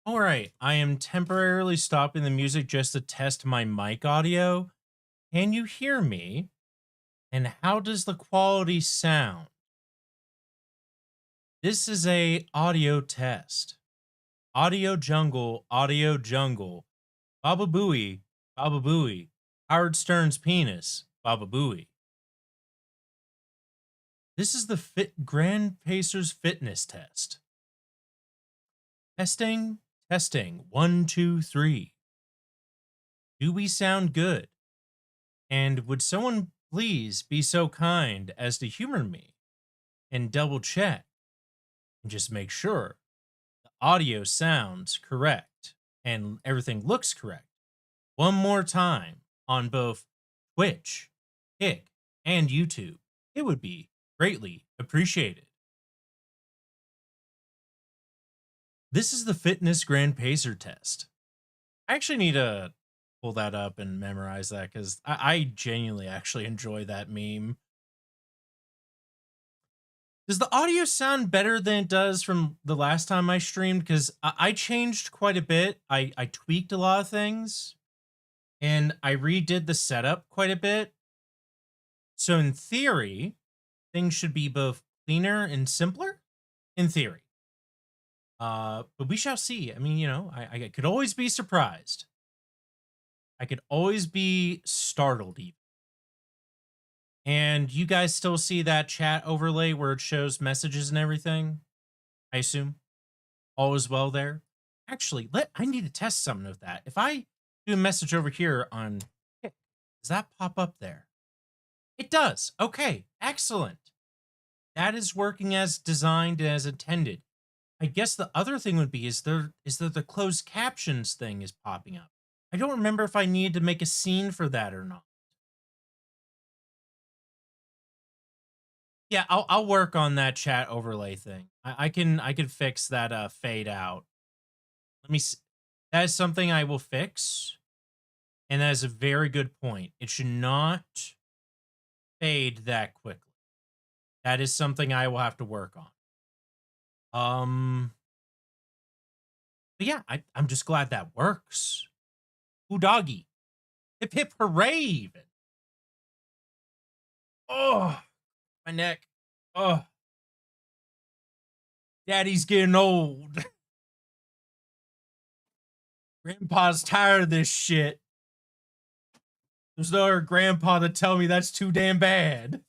All right, I am temporarily stopping the music just to test my mic audio. Can you hear me? And how does the quality sound? This is a audio test. Audio jungle. Baba Booey, Baba Booey. Howard Stern's penis, Baba Booey. This is the Grand Pacers fitness test. Testing, testing. 1, 2, 3. Do we sound good? And would someone please be so kind as to humor me and double check and just make sure the audio sounds correct and everything looks correct one more time on both Twitch, Kick, and YouTube? It would be greatly appreciated. This is the Fitness Grand Pacer test. I actually need to pull that up and memorize that because I genuinely actually enjoy that meme. Does the audio sound better than it does from the last time I streamed? Because I changed quite a bit. I tweaked a lot of things and I redid the setup quite a bit. So in theory, things should be both cleaner and simpler. In theory. But we shall see. I mean, I could always be surprised. I could always be startled even. And you guys still see that chat overlay where it shows messages and everything? I assume all is well there. Actually, I need to test something with that. If I do a message over here on Kick, does that pop up there? It does. Okay, excellent. That is working as designed and as intended. I guess the other thing would be is there the closed captions thing is popping up. I don't remember if I need to make a scene for that or not. Yeah, I'll work on that chat overlay thing. I can fix that fade out. Let me see. That is something I will fix. And that is a very good point. It should not fade that quickly. That is something I will have to work on. But yeah, I'm just glad that works. Ooh, doggy. Hip hip hooray even. Oh, my neck. Oh, daddy's getting old. Grandpa's tired of this shit. There's no other grandpa to tell me that's too damn bad.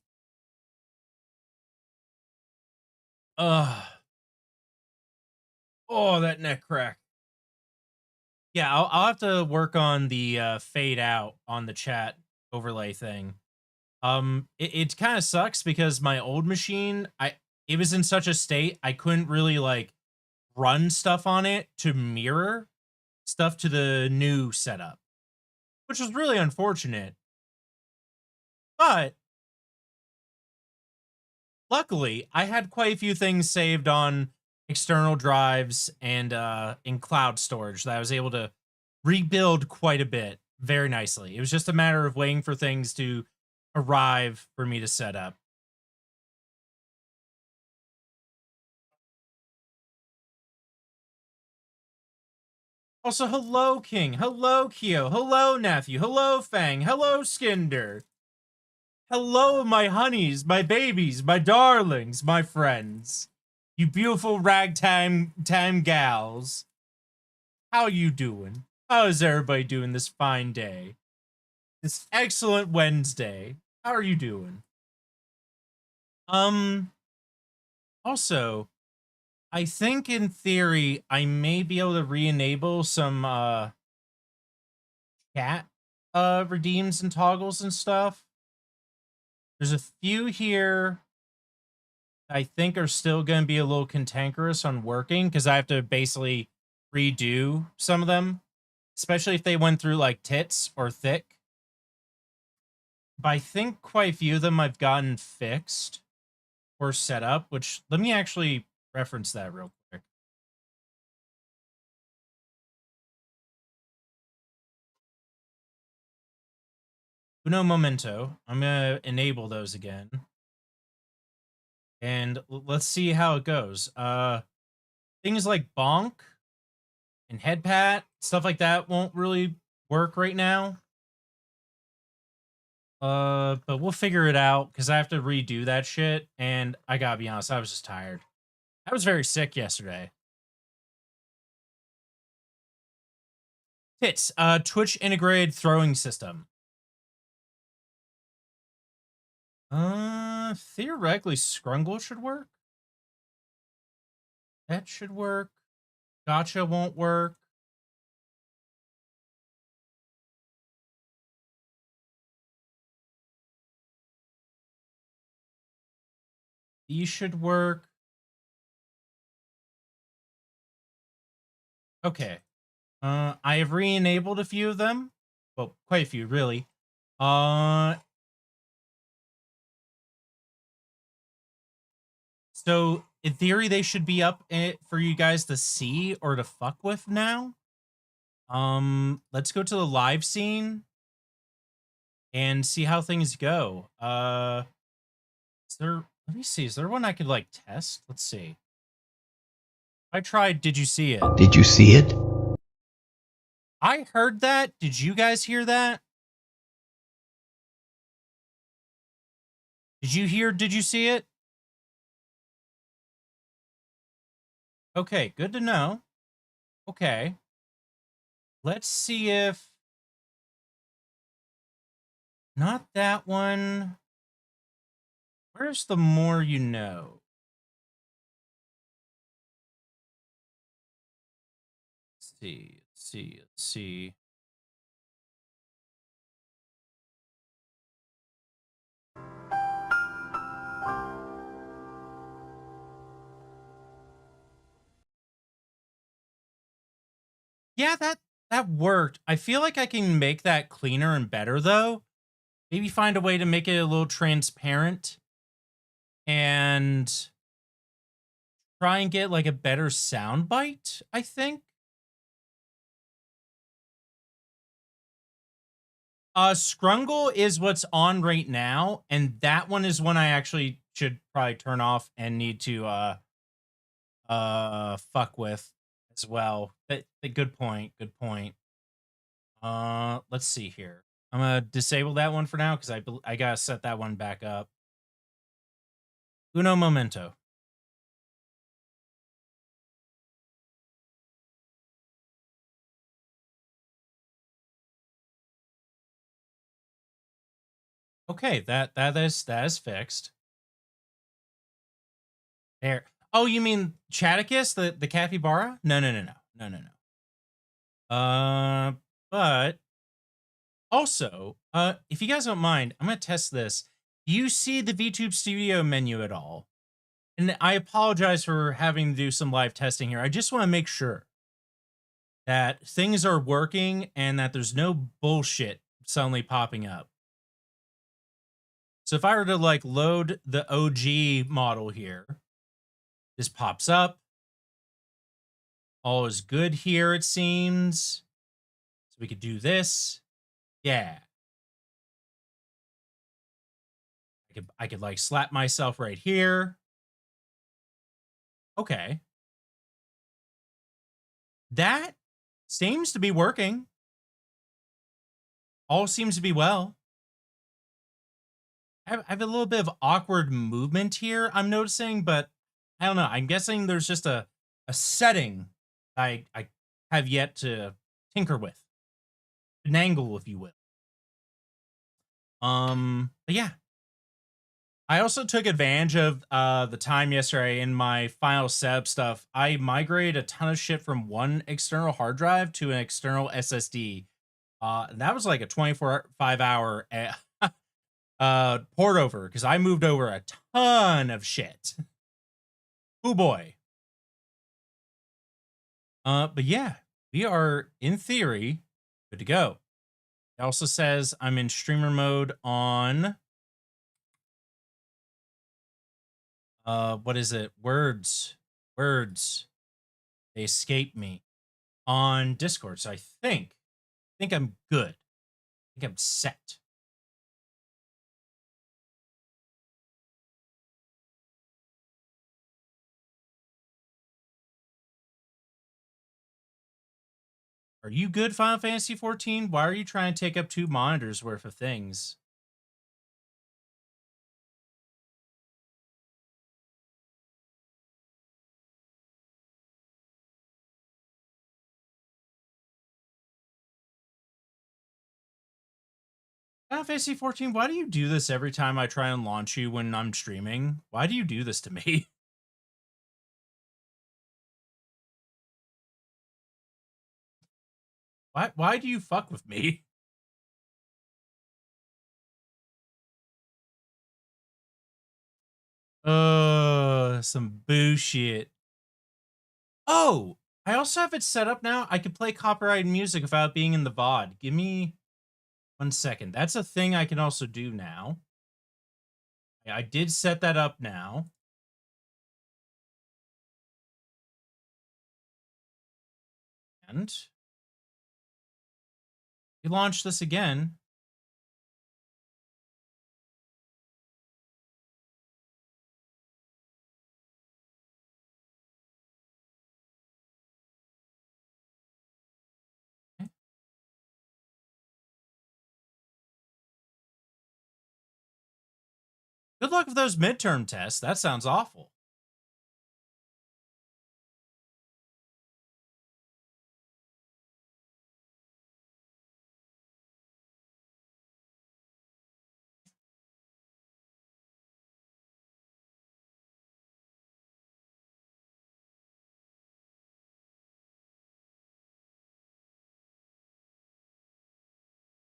Ugh. Oh, that neck crack. Yeah, I'll have to work on the fade out on the chat overlay thing. It kind of sucks because my old machine, it was in such a state I couldn't really like run stuff on it to mirror stuff to the new setup, which was really unfortunate. But luckily, I had quite a few things saved on external drives and in cloud storage that I was able to rebuild quite a bit very nicely. It was just a matter of waiting for things to arrive for me to set up. Also, hello, King. Hello, Kyo. Hello, Nephew. Hello, Fang. Hello, Skinder. Hello, my honeys, my babies, my darlings, my friends. You beautiful ragtime gals. How you doing? How is everybody doing this fine day? This excellent Wednesday. How are you doing? Also, I think in theory I may be able to re-enable some chat redeems and toggles and stuff. There's a few here I think are still going to be a little cantankerous on working because I have to basically redo some of them, especially if they went through like tits or thick. But I think quite a few of them I've gotten fixed or set up, which let me actually reference that real quick. Uno momento. I'm going to enable those again. And let's see how it goes. Things like bonk and head pat, stuff like that won't really work right now. But we'll figure it out because I have to redo that shit. And I gotta be honest, I was just tired. I was very sick yesterday. Tits, Twitch integrated throwing system. Theoretically, Scrungle should work. That should work. Gotcha won't work. These should work. Okay. I have re-enabled a few of them. Well, quite a few, really. So in theory, they should be up for you guys to see or to fuck with now. Let's go to the live scene and see how things go. Is there? Let me see. Is there one I could like test? Let's see. I tried. Did you see it? Did you see it? I heard that. Did you guys hear that? Did you hear? Did you see it? Okay, good to know. Okay. Let's see if... Not that one. Where's the more you know? Let's see. Let's see. Let's see. Yeah, that worked. I feel like I can make that cleaner and better though. Maybe find a way to make it a little transparent and try and get like a better sound bite, I think. Scrungle is what's on right now, and that one is one I actually should probably turn off and need to fuck with as well. But good point. Good point. Let's see here. I'm gonna disable that one for now because I gotta set that one back up. Uno momento. Okay, that is fixed. There. Oh, you mean Chaticus, the capybara? No. But also, if you guys don't mind, I'm gonna test this. Do you see the VTube Studio menu at all? And I apologize for having to do some live testing here. I just want to make sure that things are working and that there's no bullshit suddenly popping up. So if I were to like load the OG model here, this pops up. All is good here, it seems. So we could do this. Yeah. I could like slap myself right here. Okay. That seems to be working. All seems to be well. I have a little bit of awkward movement here, I'm noticing, but I don't know. I'm guessing there's just a setting I have yet to tinker with. An angle, if you will. But yeah. I also took advantage of the time yesterday in my final setup stuff. I migrated a ton of shit from one external hard drive to an external SSD. That was like a 24-5 hour port over because I moved over a ton of shit. Oh boy. But yeah, we are in theory good to go. It also says I'm in streamer mode on what is it? Words. They escape me on Discord. So I think I'm good. I think I'm set. Are you good, Final Fantasy 14? Why are you trying to take up 2 monitors worth of things? Final Fantasy 14, why do you do this every time I try and launch you when I'm streaming? Why do you do this to me? Why do you fuck with me? Some bullshit. Oh, I also have it set up now. I can play copyrighted music without being in the VOD. Give me 1 second. That's a thing I can also do now. I did set that up now. And we launch this again. Good luck with those midterm tests. That sounds awful.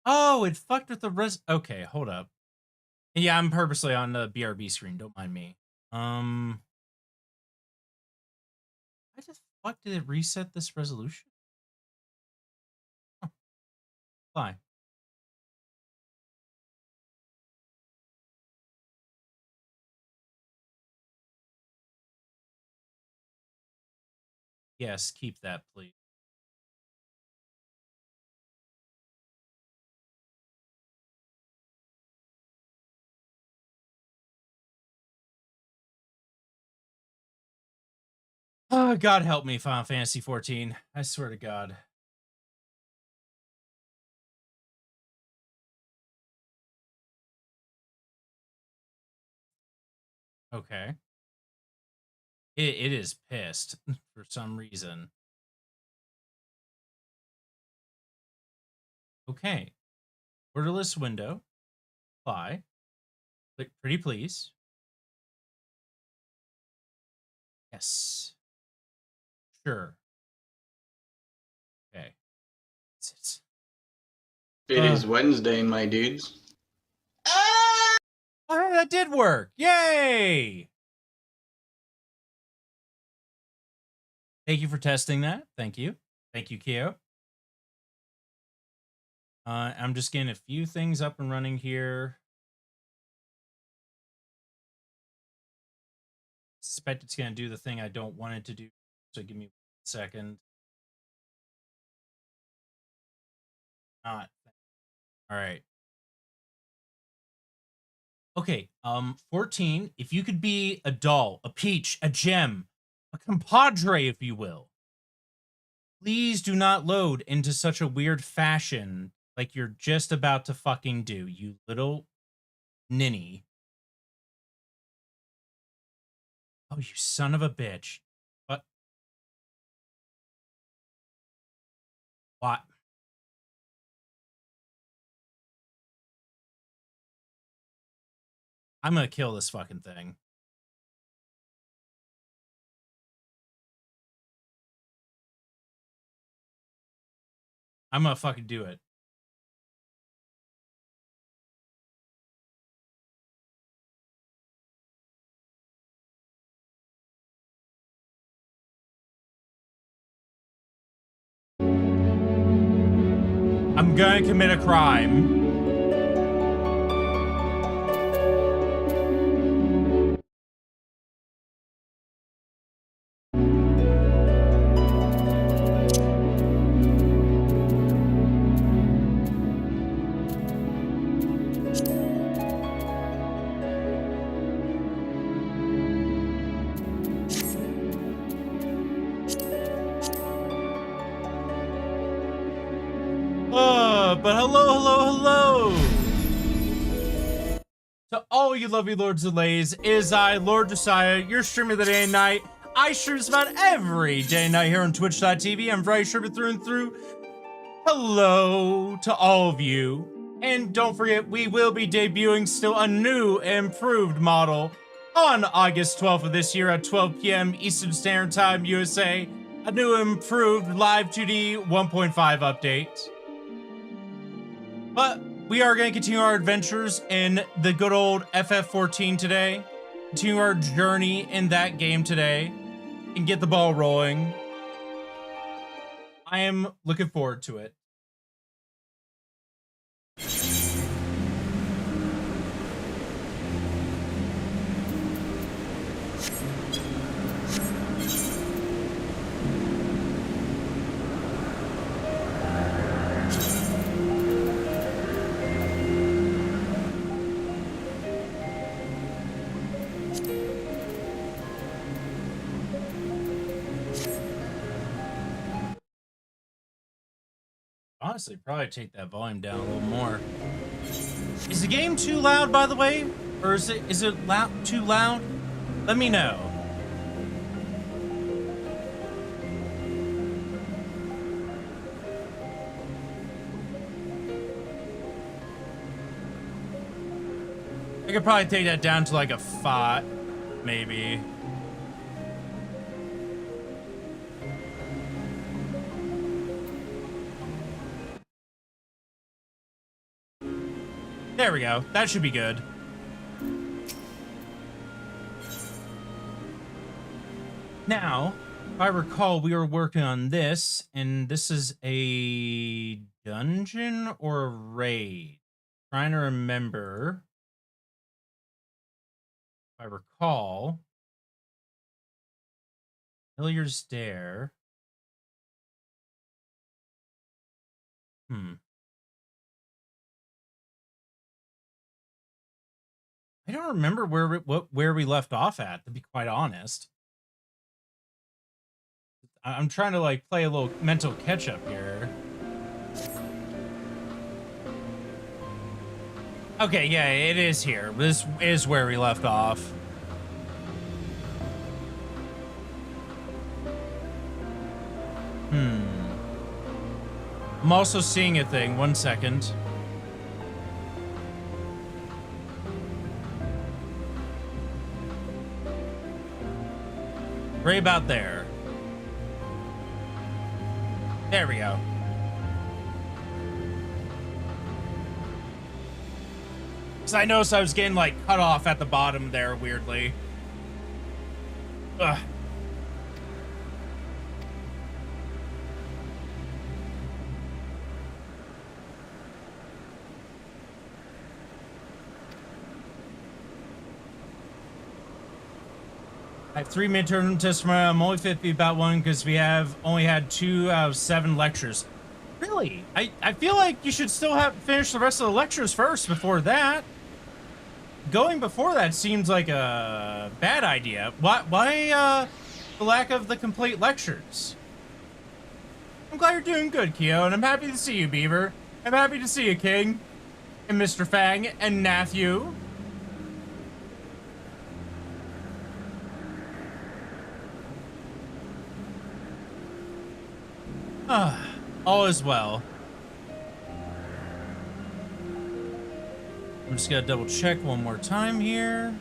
Oh, it fucked with the okay, hold up. Yeah, I'm purposely on the BRB screen. Don't mind me. I just fuck did it reset this resolution? Oh, fine. Yes, keep that, please. Oh, God help me, Final Fantasy 14. I swear to God. Okay. It is pissed for some reason. Okay. Borderless window. Apply. Click pretty please. Yes. Sure. Okay. It is Wednesday, my dudes. Oh, that did work. Yay! Thank you for testing that. Thank you. Thank you, Keo. I'm just getting a few things up and running here. Suspect it's going to do the thing I don't want it to do. So give me 1 second. Not. All right. Okay. 14. If you could be a doll, a peach, a gem, a compadre, if you will, please do not load into such a weird fashion like you're just about to fucking do, you little ninny. Oh, you son of a bitch. What? What? I'm gonna kill this fucking thing. I'm gonna fucking do it. I'm gonna commit a crime. But hello. To all you lovely lords and ladies, is I, LORDJESSIAH, your streamer of the day and night. I stream about every day and night here on Twitch.tv. I'm very streamer through and through. Hello to all of you. And don't forget, we will be debuting still a new improved model on August 12th of this year at 12 p.m. Eastern Standard Time, USA. A new improved live 2D 1.5 update. But we are going to continue our adventures in the good old FF14 today. Continue our journey in that game today. And get the ball rolling. I am looking forward to it. Honestly, probably take that volume down a little more. Is the game too loud, by the way? Or is it loud, too loud? Let me know. I could probably take that down to like a 5, maybe. There we go. That should be good. Now, if I recall, we were working on this, and this is a dungeon or a raid. Trying to remember. If I recall, Familiar's Dare. I don't remember where we left off at, to be quite honest. I'm trying to like play a little mental catch up here. Okay, yeah, it is here. This is where we left off. I'm also seeing a thing. 1 second. Right about there. There we go. Because I noticed I was getting, like, cut off at the bottom there, weirdly. Ugh. I have 3 midterm tests tomorrow. I'm only fit to be about 1 because we have only had 2 out of 7 lectures. Really? I feel like you should still have finish the rest of the lectures first before that. Going before that seems like a bad idea. Why the lack of the complete lectures? I'm glad you're doing good, Keo, and I'm happy to see you, Beaver. I'm happy to see you, King. And Mr. Fang and Matthew. All is well. I'm just gonna double check one more time here.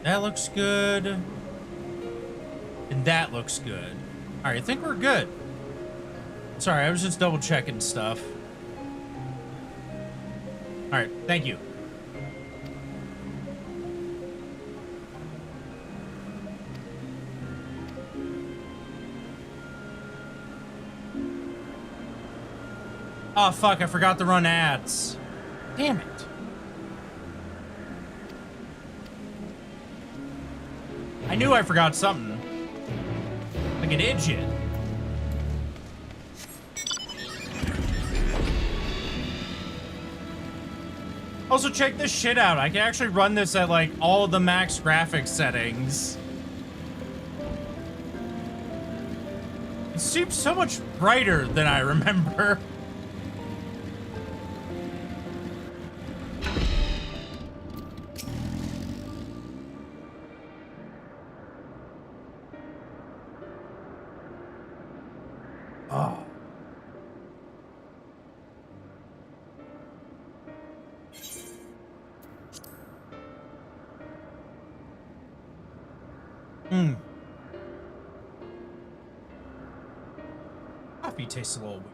That looks good. And that looks good. All right, I think we're good. Sorry, I was just double checking stuff. All right, thank you. Oh, fuck, I forgot to run ads. Damn it. I knew I forgot something. Like an idiot. Also, check this shit out. I can actually run this at, like, all of the max graphics settings. It seems so much brighter than I remember. Oh. Coffee tastes a little weird.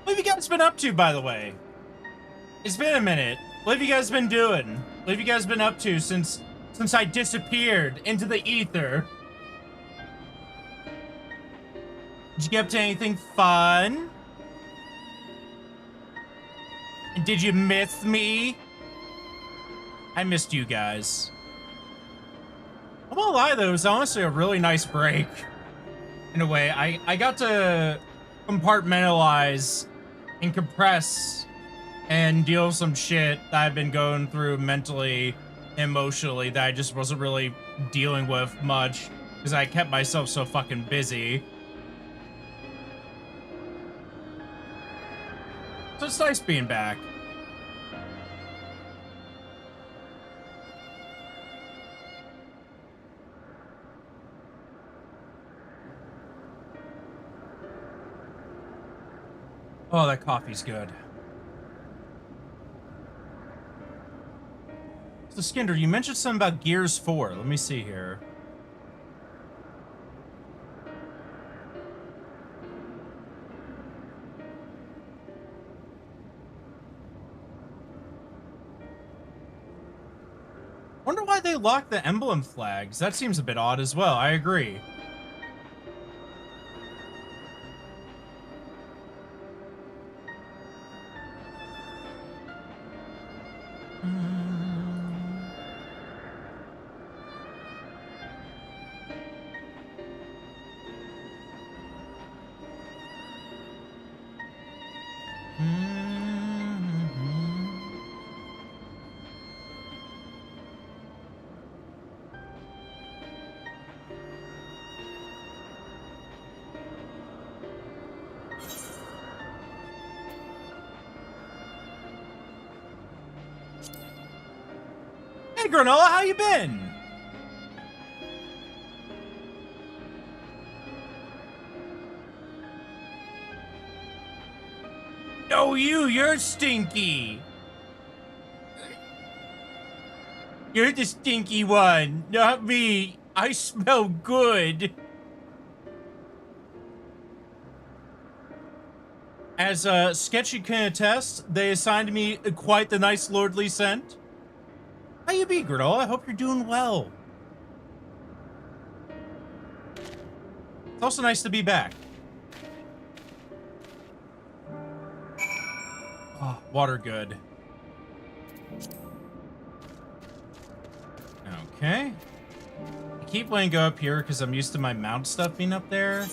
What have you guys been up to, by the way? It's been a minute. What have you guys been doing? What have you guys been up to since I disappeared into the ether? Did you get up to anything fun? And did you miss me? I missed you guys. I won't lie though, it was honestly a really nice break. In a way, I got to compartmentalize and compress and deal with some shit that I've been going through mentally, emotionally, that I just wasn't really dealing with much because I kept myself so fucking busy. So it's nice being back. Oh, that coffee's good. So, Skinder, you mentioned something about Gears 4. Let me see here. Wonder why they locked the emblem flags. That seems a bit odd as well. I agree. Hey, Granola, how you been? No, you're stinky. You're the stinky one, not me. I smell good. As Sketchy can attest, they assigned me quite the nice lordly scent. How you be, Granola? I hope you're doing well. It's also nice to be back. Oh, water good. Okay. I keep letting go up here because I'm used to my mount stuff being up there.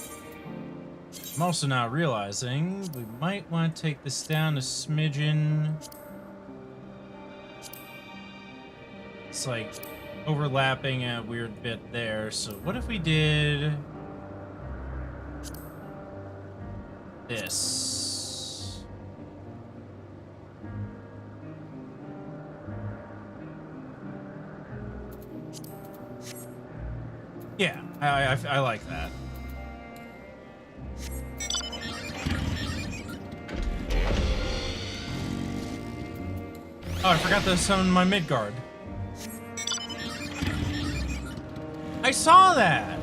I'm also now realizing we might want to take this down a smidgen. It's like overlapping a weird bit there. So what if we did this? Yeah, I like that. Oh, I forgot to summon my Midgard. I saw that!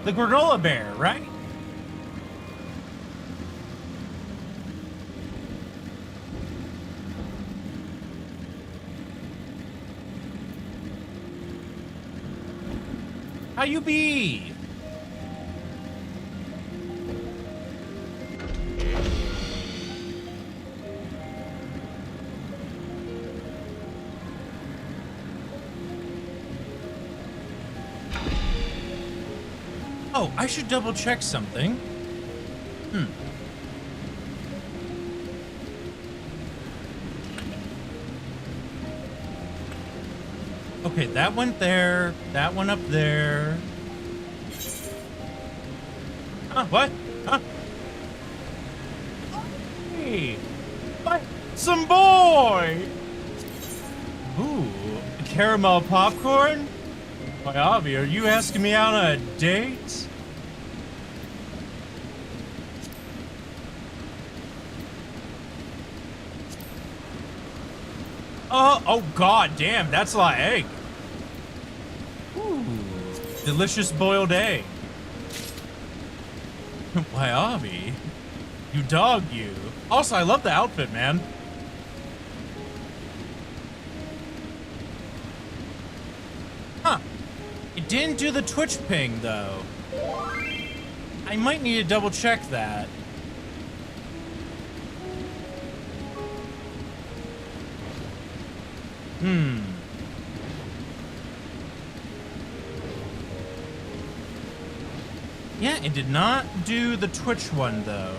The granola bear, right? How you be? Oh, I should double check something. Okay, that went there. That one up there. Huh, what? Huh? Hey, some boy! Ooh, caramel popcorn? Why, Avi, are you asking me out on a date? Oh god damn, that's a lot of egg. Ooh, delicious boiled egg. Why, Avi, you dog you. Also, I love the outfit, man. Huh. It didn't do the Twitch ping, though. I might need to double check that. Yeah, it did not do the Twitch one, though.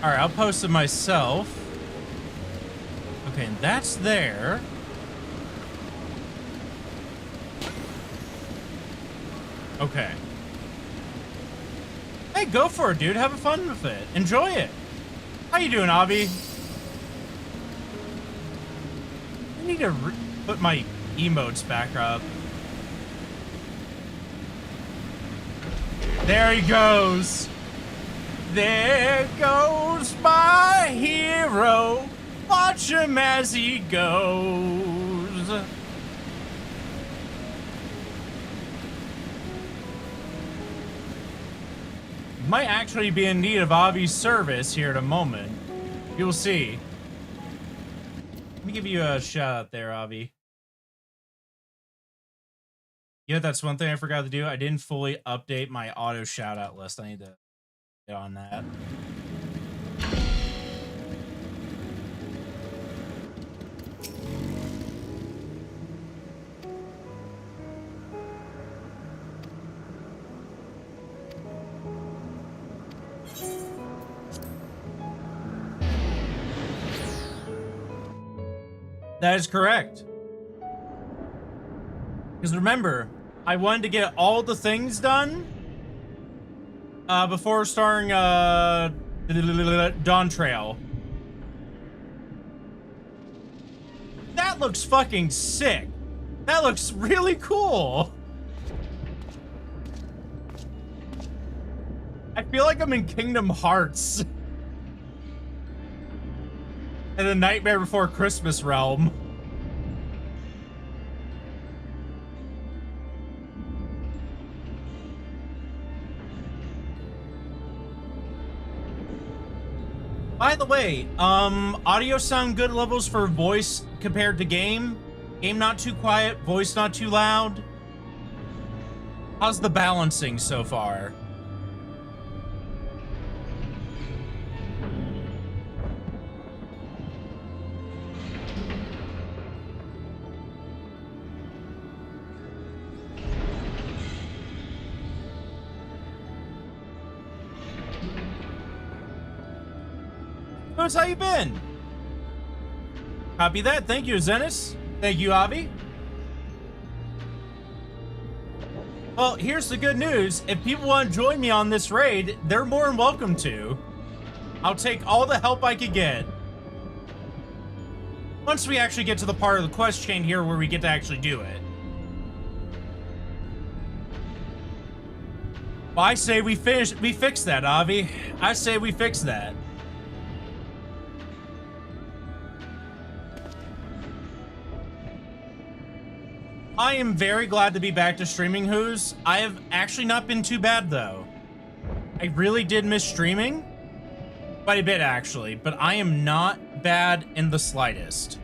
Alright, I'll post it myself. Okay, and that's there. Okay. Hey, go for it, dude. Have fun with it. Enjoy it. How you doing, Avi? I need to put my emotes back up. There he goes. There goes my hero. Watch him as he goes. Might actually be in need of Avi's service here in a moment. You'll see. Let me give you a shout out there, Avi. You know, that's one thing I forgot to do. I didn't fully update my auto shout out list. I need to get on that. That is correct. Because remember, I wanted to get all the things done before starting Dawn Trail. That looks fucking sick. That looks really cool. I feel like I'm in Kingdom Hearts. In the Nightmare Before Christmas realm. By the way, audio sound good levels for voice compared to game? Game not too quiet, voice not too loud? How's the balancing so far? How you been? Copy that. Thank you, Zenis. Thank you, Avi. Well, here's the good news. If people want to join me on this raid, they're more than welcome to. I'll take all the help I could get. Once we actually get to the part of the quest chain here where we get to actually do it. Well, I say we fix that, Avi. I say we fix that. I am very glad to be back to streaming, Who's. I have actually not been too bad, though. I really did miss streaming. Quite a bit, actually. But I am not bad in the slightest.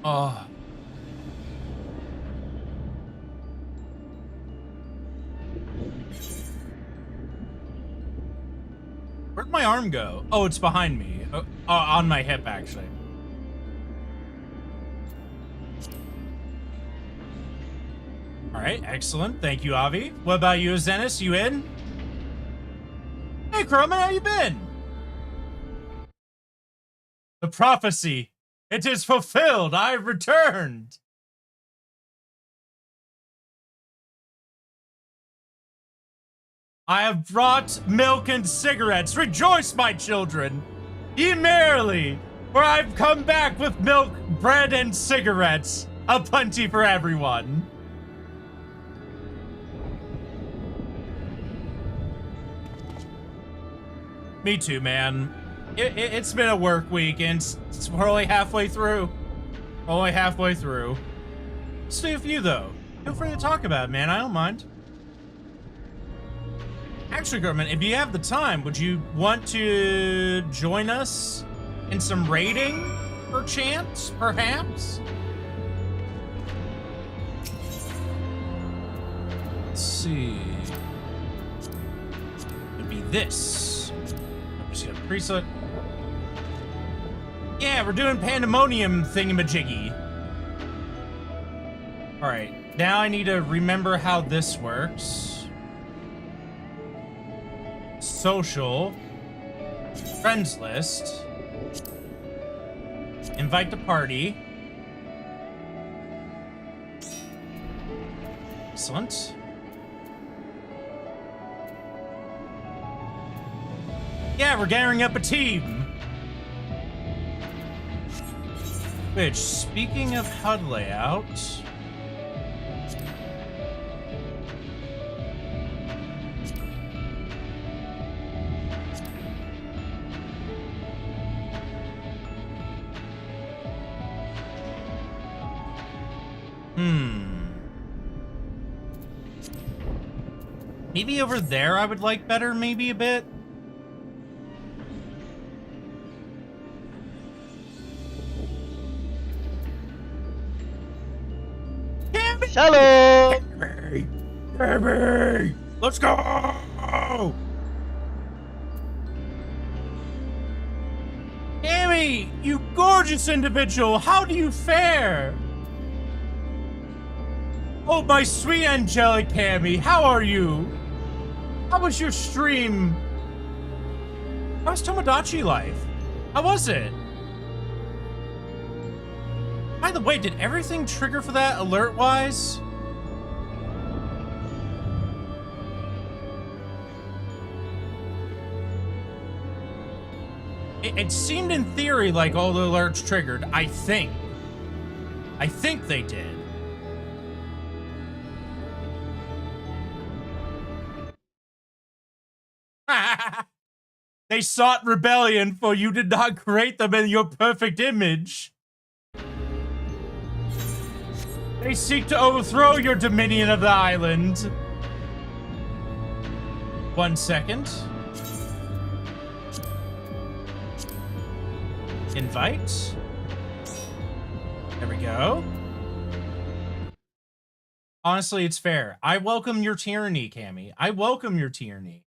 Oh. Where'd my arm go? Oh, it's behind me. On my hip, actually. All right, excellent. Thank you, Avi. What about you, Zenis? You in? Hey, Croman, how you been? The prophecy. It is fulfilled. I've returned. I have brought milk and cigarettes. Rejoice, my children. Ye merrily, for I've come back with milk, bread, and cigarettes. A plenty for everyone. Me too, man. It's been a work week, and we're only halfway through. Only halfway through. Stay with you, though. Feel free to talk about it, man. I don't mind. Actually, Gorman, if you have the time, would you want to join us in some raiding, perchance, perhaps? Let's see. It'd be this. I'm just gonna preset. Yeah, we're doing pandemonium thingamajiggy. All right, now I need to remember how this works. Social, friends list, invite to party. Excellent. Yeah, we're gathering up a team. Which, speaking of HUD layout, maybe over there I would like better, maybe a bit. Hello! Baby! Let's go! Amy, you gorgeous individual, how do you fare? Oh, my sweet angelic Cammy, how are you? How was your stream? How was Tomodachi life? How was it? By the way, did everything trigger for that alert-wise? It seemed in theory like all the alerts triggered, I think. I think they did. They sought rebellion, for you did not create them in your perfect image. They seek to overthrow your dominion of the island. 1 second. Invite. There we go. Honestly, it's fair. I welcome your tyranny, Cammy. I welcome your tyranny.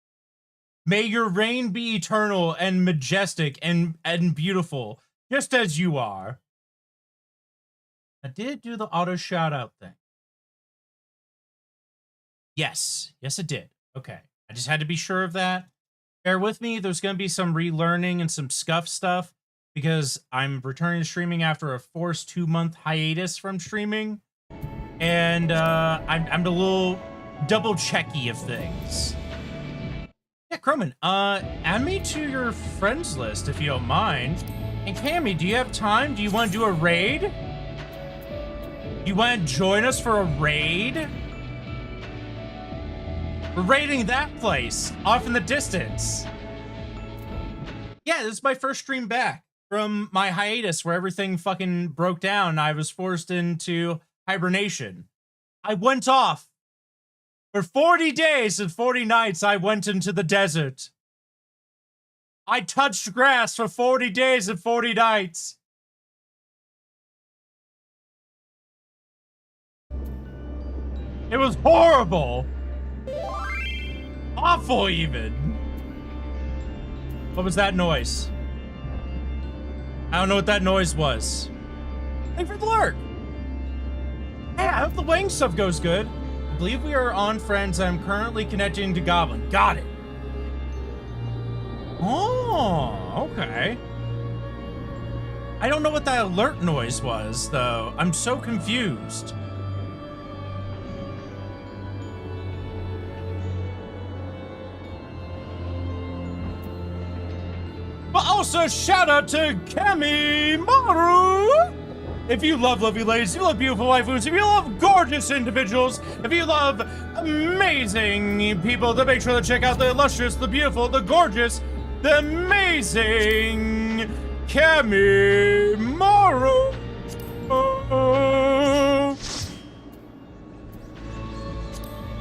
May your reign be eternal and majestic and beautiful, just as you are. I did do the auto shout out thing. Yes. Yes, it did. Okay. I just had to be sure of that. Bear with me. There's going to be some relearning and some scuff stuff because I'm returning to streaming after a forced 2-month hiatus from streaming. And I'm a little double checky of things. Yeah, Croman, add me to your friends list if you don't mind. And Cammy, do you have time? Do you want to do a raid? You want to join us for a raid? We're raiding that place off in the distance. Yeah, this is my first stream back from my hiatus where everything fucking broke down and I was forced into hibernation. I went off. For 40 days and 40 nights, I went into the desert. I touched grass for 40 days and 40 nights. It was horrible. Awful, even. What was that noise? I don't know what that noise was. Thank you for the lurk. Hey, I hope the wing stuff goes good. I believe we are on friends. I'm currently connecting to Goblin. Got it. Oh, okay. I don't know what that alert noise was, though. I'm so confused. But also, shout out to Kami Maru! If you love lovely ladies, if you love beautiful waifus, if you love gorgeous individuals, if you love amazing people, then make sure to check out the illustrious, the beautiful, the gorgeous, the amazing Kami Maru!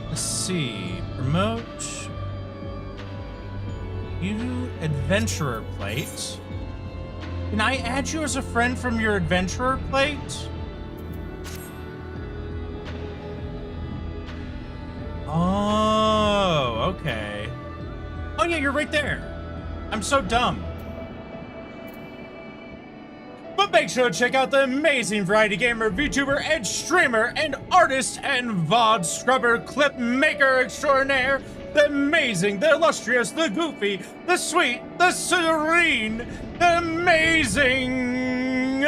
Let's see. Promote. You adventurer plate. Can I add you as a friend from your adventurer plate? Oh, okay. Oh yeah, you're right there. I'm so dumb. But make sure to check out the amazing variety gamer, VTuber, edge streamer, and artist and VOD scrubber clip maker extraordinaire, the amazing, the illustrious, the goofy, the sweet, the serene, the amazing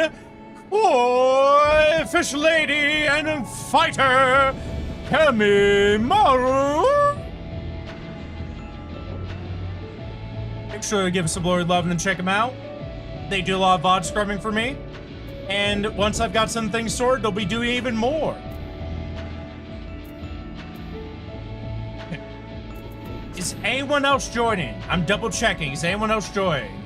boy, fish lady, and fighter, Kami Maru. Make sure to give us a glory love and check them out. They do a lot of VOD scrubbing for me. And once I've got some things sorted, they'll be doing even more. Is anyone else joining? I'm double checking. Is anyone else joining?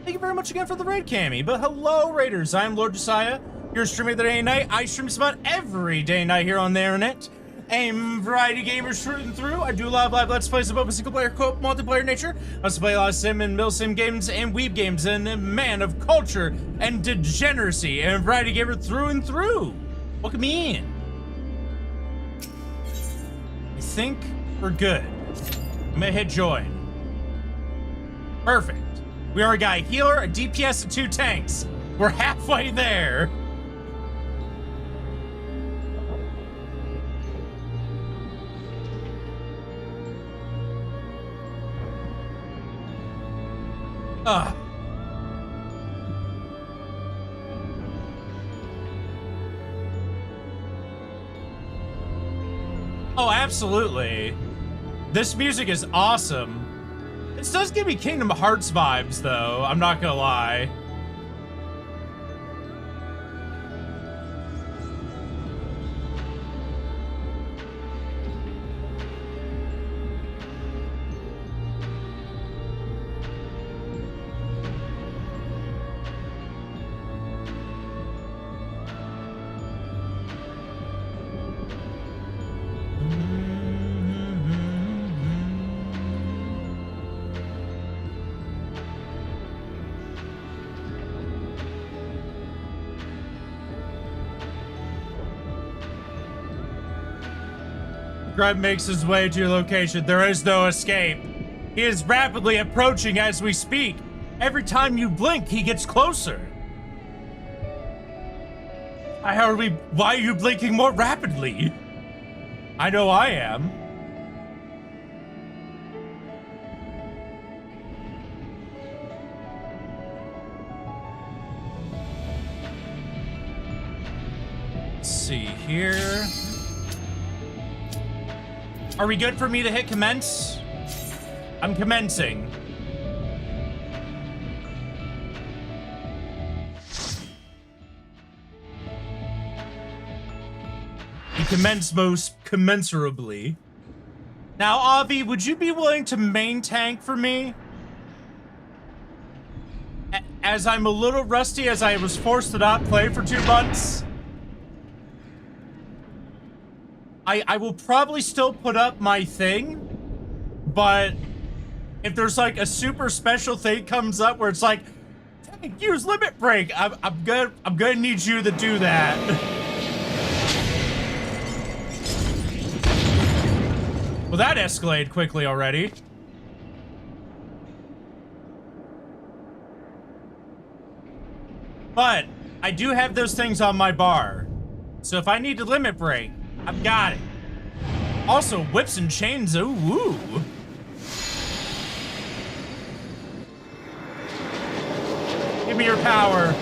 Thank you very much again for the raid, Cammy. But hello, Raiders. I'm LORDJESSIAH. You're streaming the day and night. I stream about every day and night here on the internet. I'm variety gamer through and through. I do a lot of live let's plays of both a single player, co-op, multiplayer nature. I also play a lot of sim and mill sim games and weeb games, and a man of culture and degeneracy and variety gamer through and through. Welcome me in. I think we're good. I'm gonna hit join. Perfect. We already got a healer, a DPS, and 2 tanks. We're halfway there. Ugh. Oh, absolutely. This music is awesome. It does give me Kingdom Hearts vibes, though. I'm not gonna lie. Grub makes his way to your location. There is no escape. He is rapidly approaching as we speak. Every time you blink, he gets closer. Why are you blinking more rapidly? I know I am. Let's see here. Are we good for me to hit commence? I'm commencing. You commence most commensurably. Now, Avi, would you be willing to main tank for me? As I'm a little rusty, as I was forced to not play for 2 months. I will probably still put up my thing, but if there's like a super special thing comes up where it's like, use limit break, I'm gonna need you to do that. Well, that escalated quickly already. But I do have those things on my bar. So if I need to limit break, I've got it. Also, whips and chains, ooh, woo. Give me your power.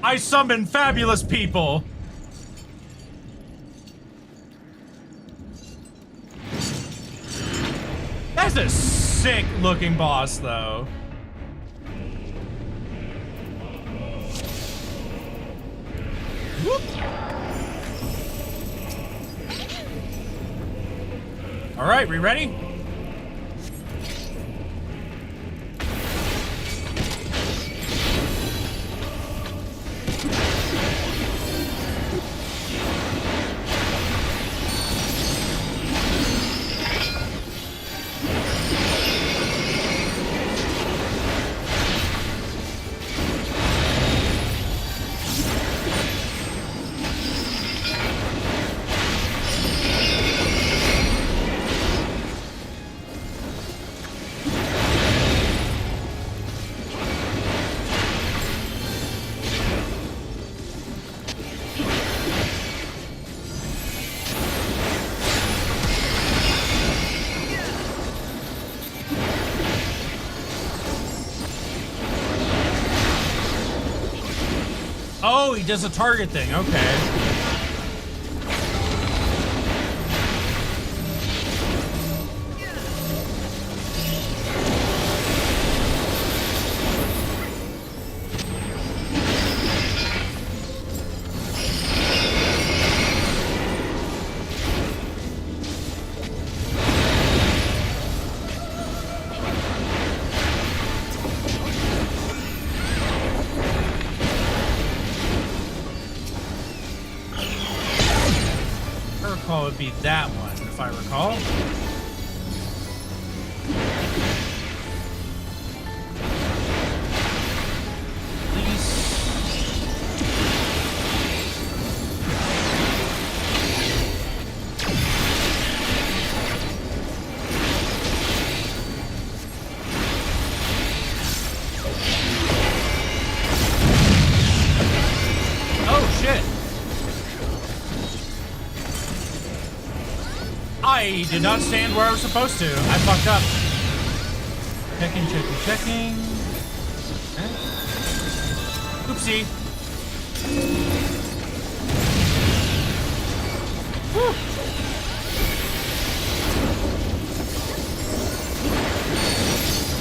I summon fabulous people. That's a sick looking boss, though. Whoop. All right, we ready? Oh, he does a target thing. Okay. Would be that one, if I recall. Please. Oh, shit. I did not stand where I was supposed to. I fucked up. Checking. Okay. Oopsie. Whew.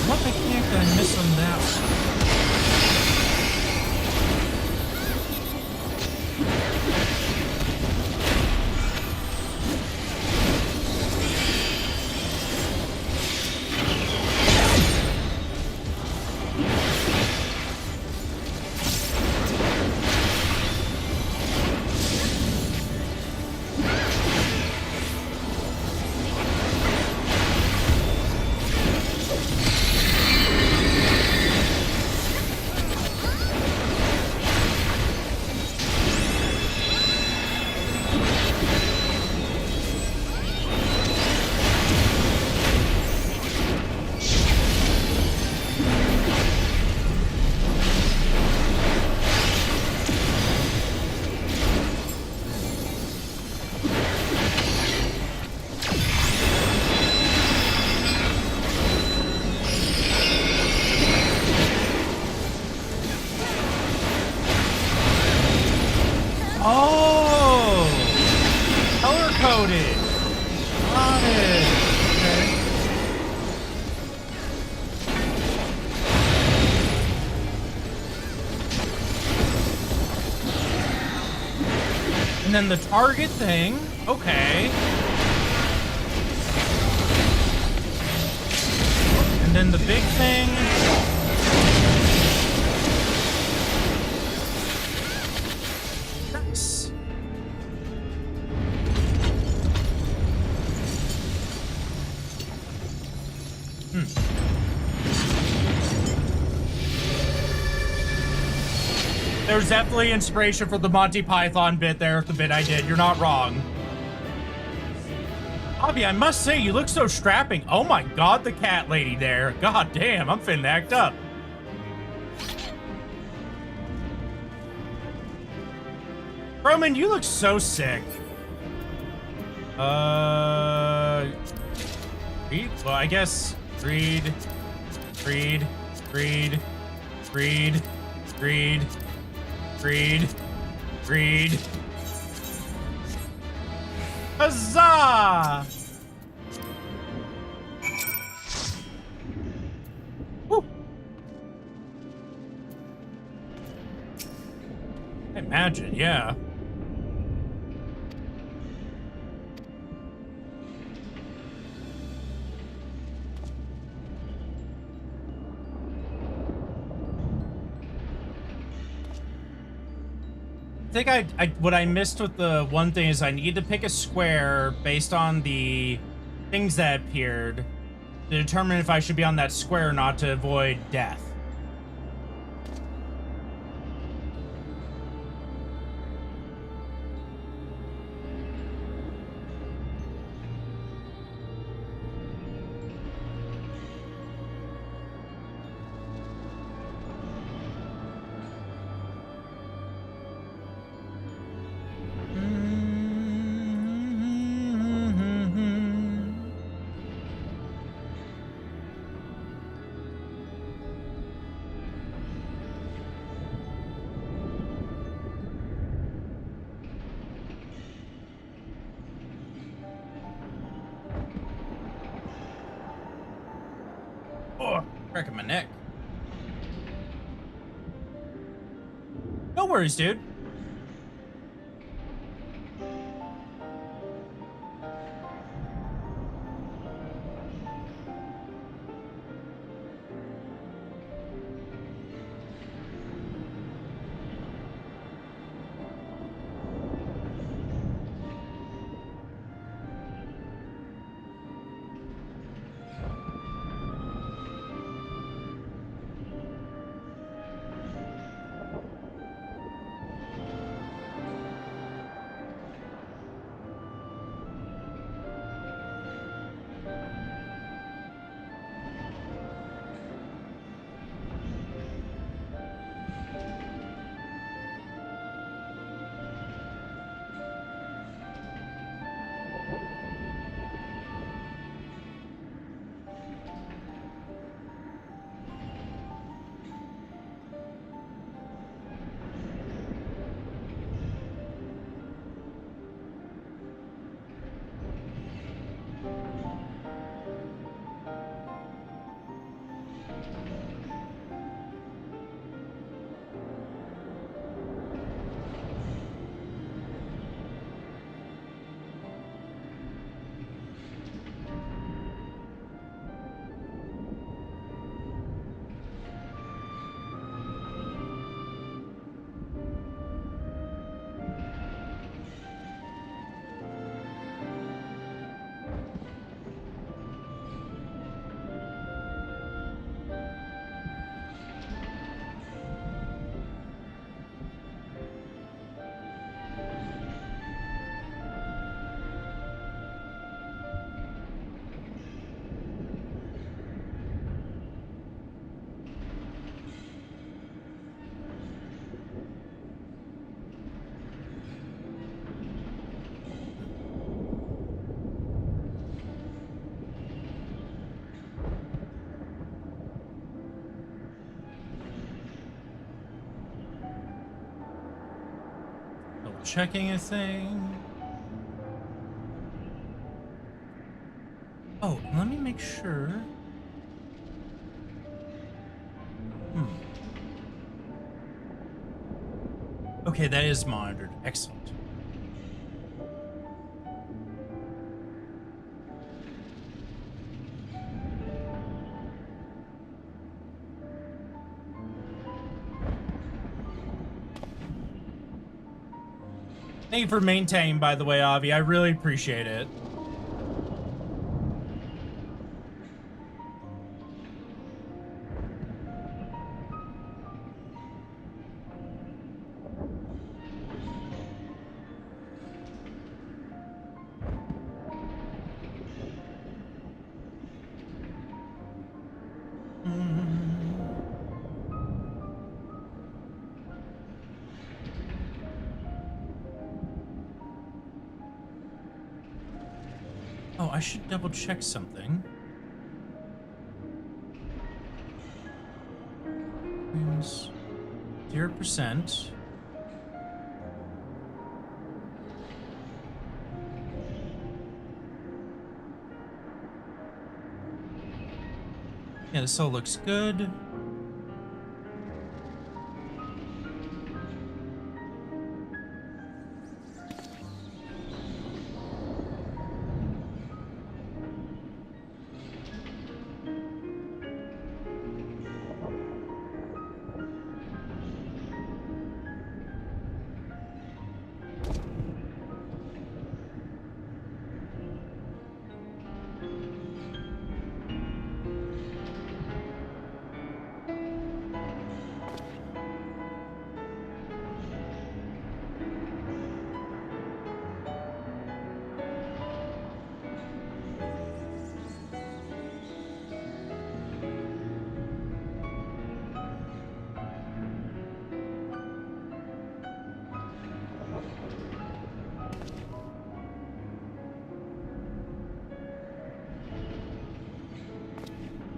What mechanic did I miss on that one? Oh! Color-coded! Got it! Okay. And then the target thing. Okay. And then the big thing. Nice. There's definitely inspiration for the Monty Python bit there, the bit I did. You're not wrong. Avi, I must say, you look so strapping. Oh my god, the cat lady there. God damn, I'm finna act up. Roman, you look so sick. Read? Well, I guess read. Huzzah! Woo. I imagine, yeah. I think what I missed with the one thing is I need to pick a square based on the things that appeared to determine if I should be on that square or not to avoid death. Oh, cracking my neck. No worries, dude. Double checking a thing. Oh, let me make sure. Okay, that is monitored. Excellent. Thank you for maintaining, by the way, Avi. I really appreciate it. Oh, I should double check something. 0%. Yeah, this all looks good.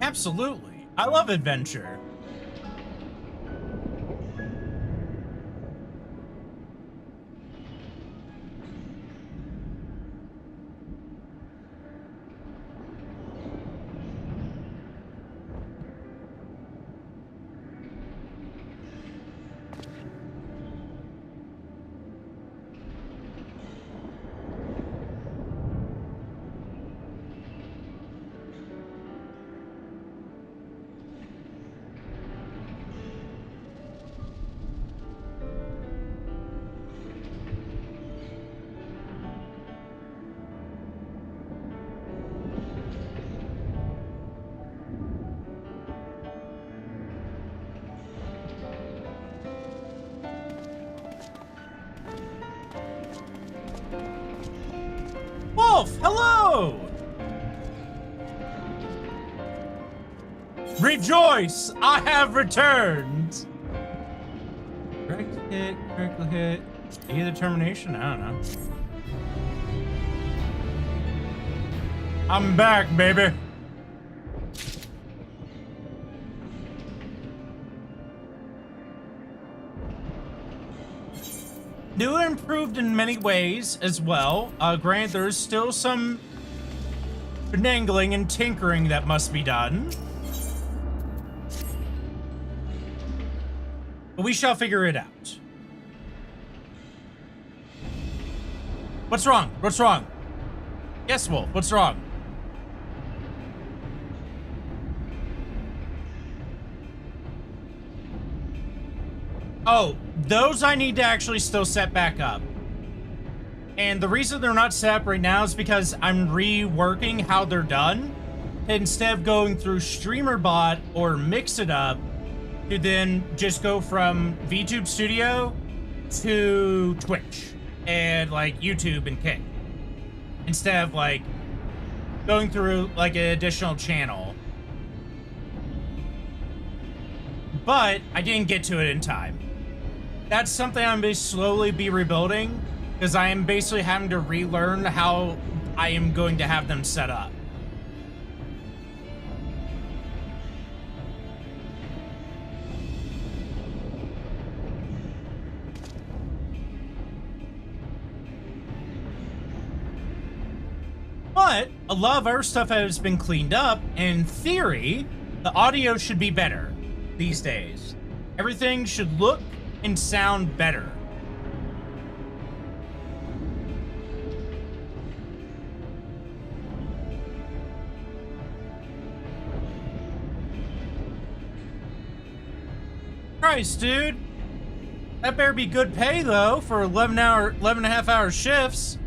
Absolutely. I love adventure. Wolf, hello! Rejoice! I have returned! Critical hit. E determination? I don't know. I'm back, baby. New and improved in many ways as well. Granted, there's still some finagling and tinkering that must be done. But we shall figure it out. What's wrong? What's wrong? Yes, Wolf, what's wrong? Oh, those I need to actually still set back up. And the reason they're not set up right now is because I'm reworking how they're done. Instead of going through StreamerBot or Mix It Up, to then just go from VTube Studio to Twitch and like YouTube and Kick. Instead of like going through like an additional channel. But I didn't get to it in time. That's something I'm going to slowly be rebuilding, because I am basically having to relearn how I am going to have them set up. But a lot of our stuff has been cleaned up, and in theory, the audio should be better these days. Everything should look and sound better. Christ, dude. That better be good pay, though, for 11 and a half hour shifts.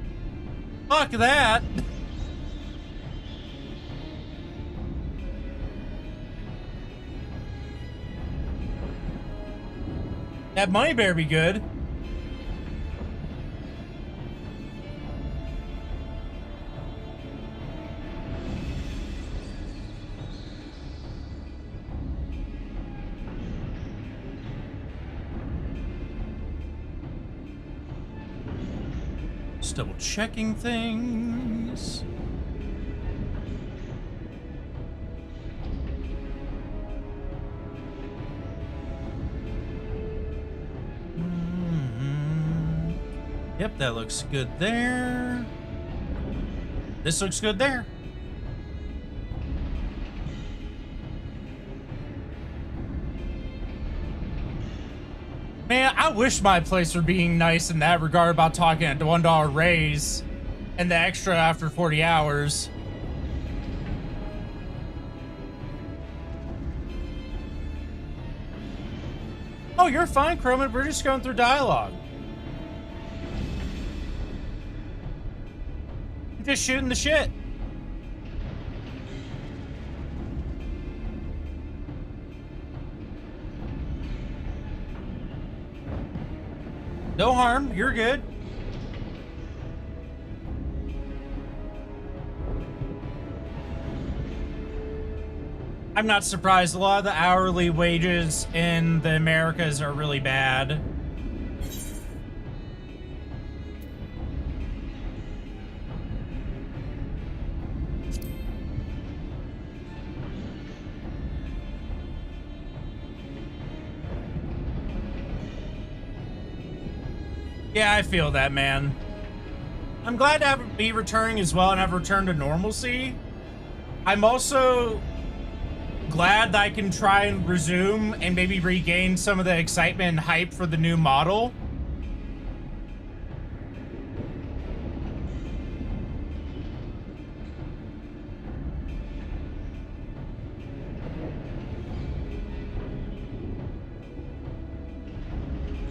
Fuck that. That money better be good. Just double checking things. Yep, that looks good there. This looks good there. Man, I wish my place were being nice in that regard about talking at the $1 raise and the extra after 40 hours. Oh, you're fine, Croman. We're just going through dialogue. Just shooting the shit. No harm. You're good. I'm not surprised. A lot of the hourly wages in the Americas are really bad. Yeah, I feel that, man. I'm glad to be returning as well and have returned to normalcy. I'm also glad that I can try and resume and maybe regain some of the excitement and hype for the new model.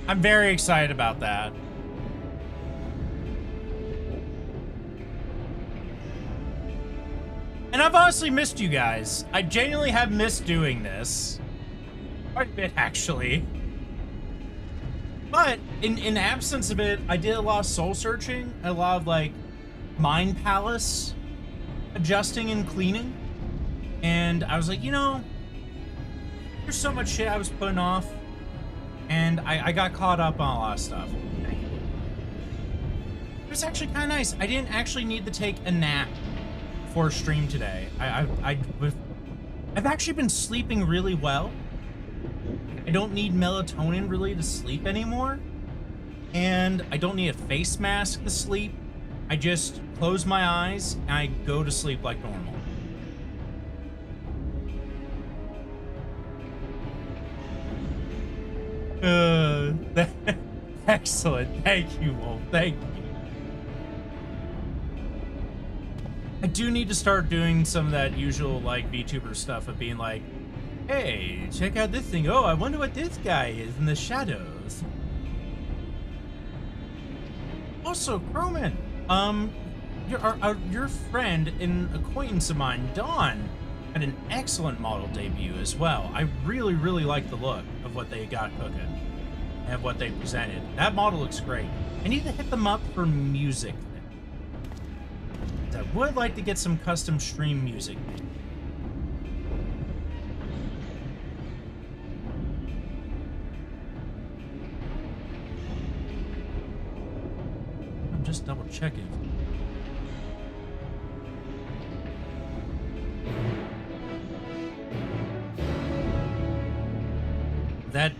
I'm very excited about that. And I've honestly missed you guys. I genuinely have missed doing this. Quite a bit, actually. But in absence of it, I did a lot of soul searching, a lot of like mind palace adjusting and cleaning. And I was like, you know, there's so much shit I was putting off. And I got caught up on a lot of stuff. It was actually kind of nice. I didn't actually need to take a nap for a stream today. I've actually been sleeping really well. I don't need melatonin really to sleep anymore. And I don't need a face mask to sleep. I just close my eyes and I go to sleep like normal. Excellent. Thank you, Wolf. Thank you. I do need to start doing some of that usual, like, VTuber stuff of being like, hey, check out this thing. Oh, I wonder what this guy is in the shadows. Also, Croman, your friend and acquaintance of mine, Dawn, had an excellent model debut as well. I really, really like the look of what they got cooking and what they presented. That model looks great. I need to hit them up for music. I would like to get some custom stream music. I'm just double checking. That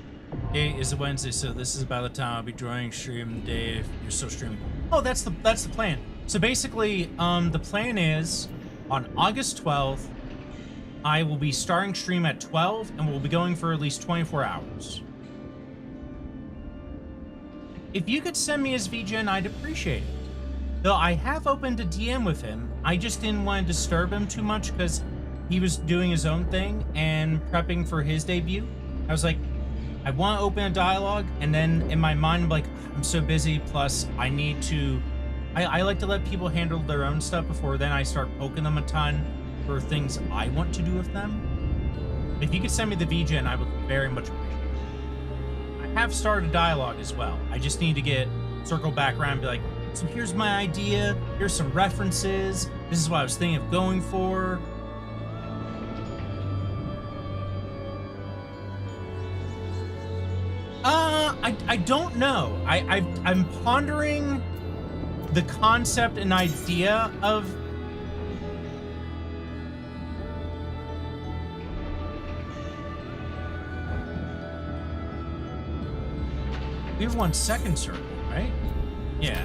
day is a Wednesday, so this is about the time I'll be joining stream the day if you're still streaming. Oh, that's the plan. So basically, the plan is on August 12th, I will be starting stream at 12 and we'll be going for at least 24 hours. If you could send me his VGen, I'd appreciate it. Though I have opened a DM with him, I just didn't want to disturb him too much because he was doing his own thing and prepping for his debut. I was like, I want to open a dialogue, and then in my mind, I'm like, I'm so busy, plus I need to... I like to let people handle their own stuff before then I start poking them a ton for things I want to do with them. If you could send me the VGen, I would very much appreciate it. I have started a dialogue as well. I just need to circle back around and be like, so here's my idea, here's some references, this is what I was thinking of going for. I don't know. I'm pondering the concept and idea of we have 1 second circle, right? Yeah.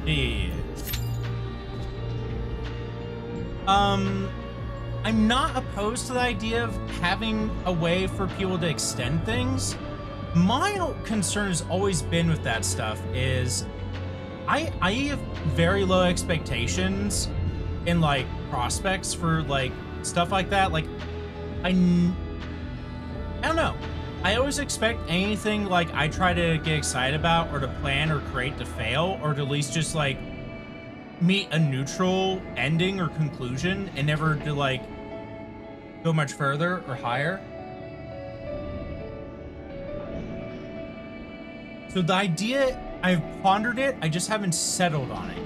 Yeah. I'm not opposed to the idea of having a way for people to extend things. My concern has always been with that stuff is I have very low expectations in like prospects for like stuff like that. Like I don't know. I always expect anything like I try to get excited about or to plan or create to fail, or to at least just like meet a neutral ending or conclusion and never to like go much further or higher. So the idea, I've pondered it, I just haven't settled on it yet.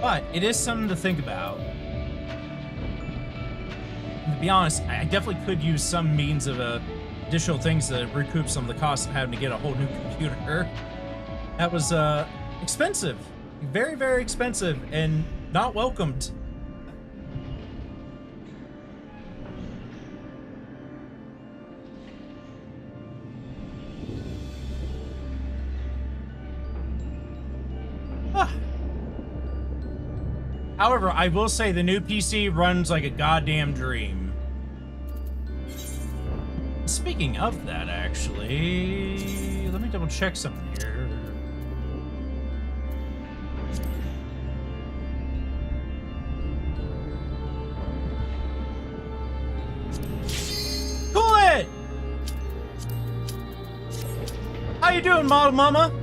But it is something to think about. And to be honest, I definitely could use some means of additional things to recoup some of the costs of having to get a whole new computer. That was expensive. Very, very expensive and not welcomed. However, I will say the new PC runs like a goddamn dream. Speaking of that, actually, let me double check something here. Cool it! How you doing, model mama?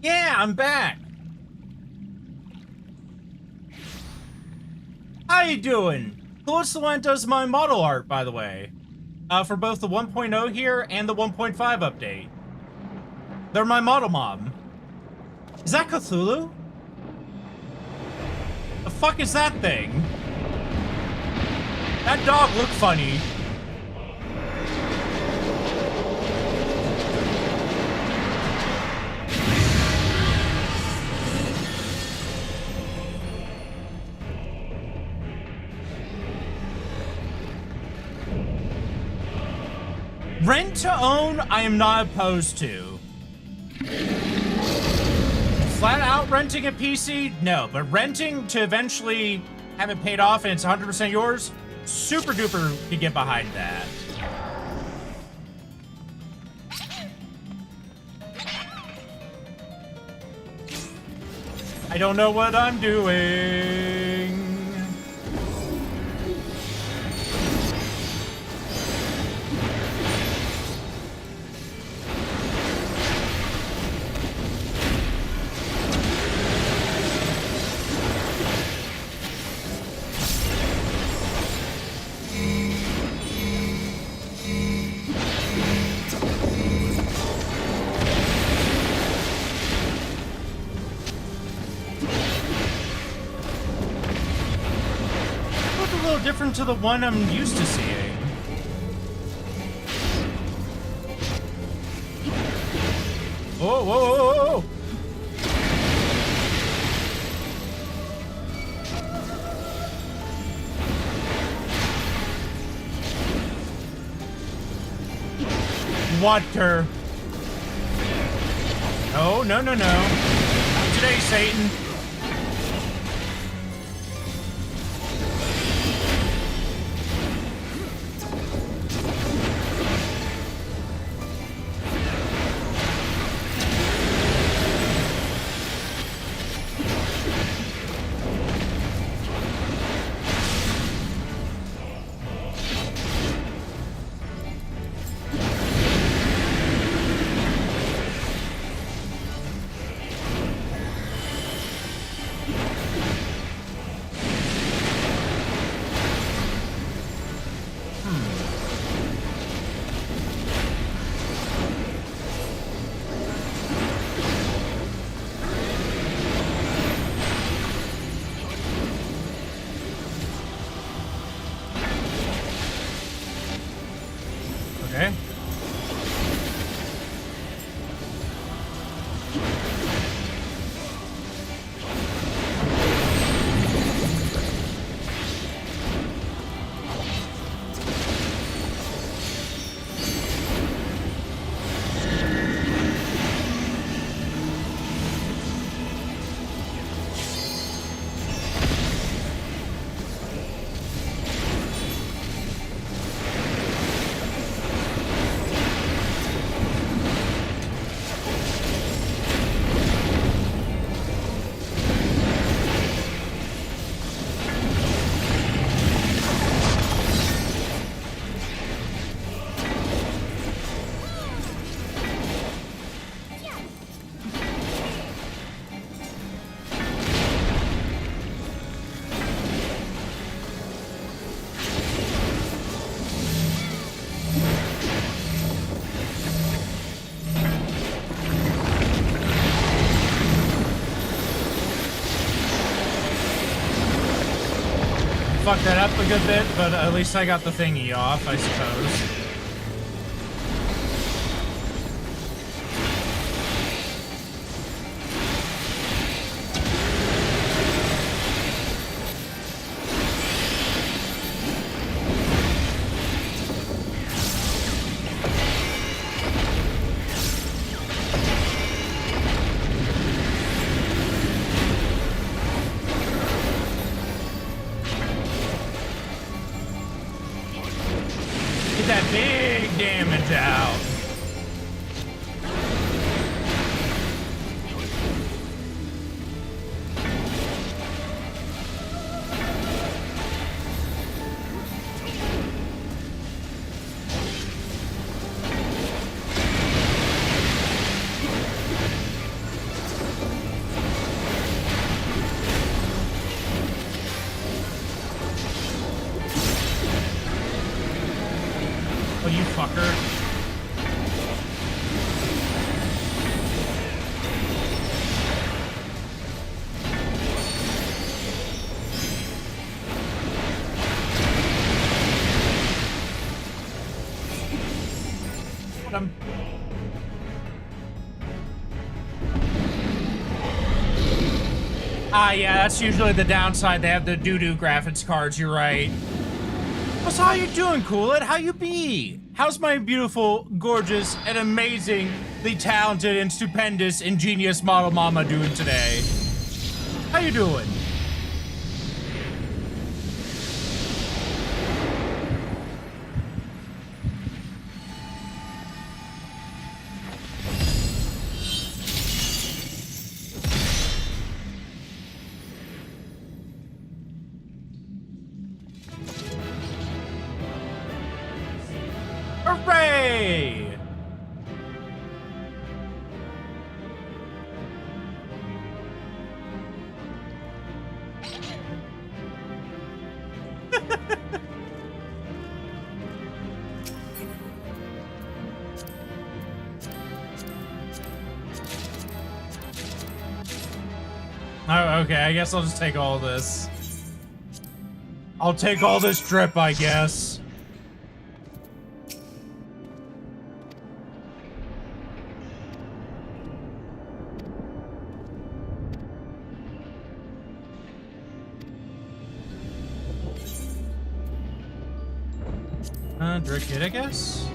Yeah, I'm back. How you doing? Calicilent does my model art, by the way. For both the 1.0 here and the 1.5 update. They're my model mob. Is that Cthulhu? The fuck is that thing? That dog looked funny. Rent to own, I am not opposed to. Flat out renting a PC, no. But renting to eventually have it paid off and it's 100% yours, super duper could get behind that. I don't know what I'm doing. Different to the one I'm used to seeing. Whoa, whoa, whoa, whoa. Water. No, no, no, no. Not today, Satan. fucked that up a good bit, but at least I got the thingy off, I suppose. That big damage out. Oh, you fucker. What yeah, that's usually the downside. They have the doo-doo graphics cards, you're right. What's how you doing, Coolid? How you be? How's my beautiful, gorgeous, and amazingly talented and stupendous, ingenious model mama doing today? How you doing? Hooray! Oh, okay, I guess I'll just take all this. I'll take all this drip, I guess. Direct hit, I guess?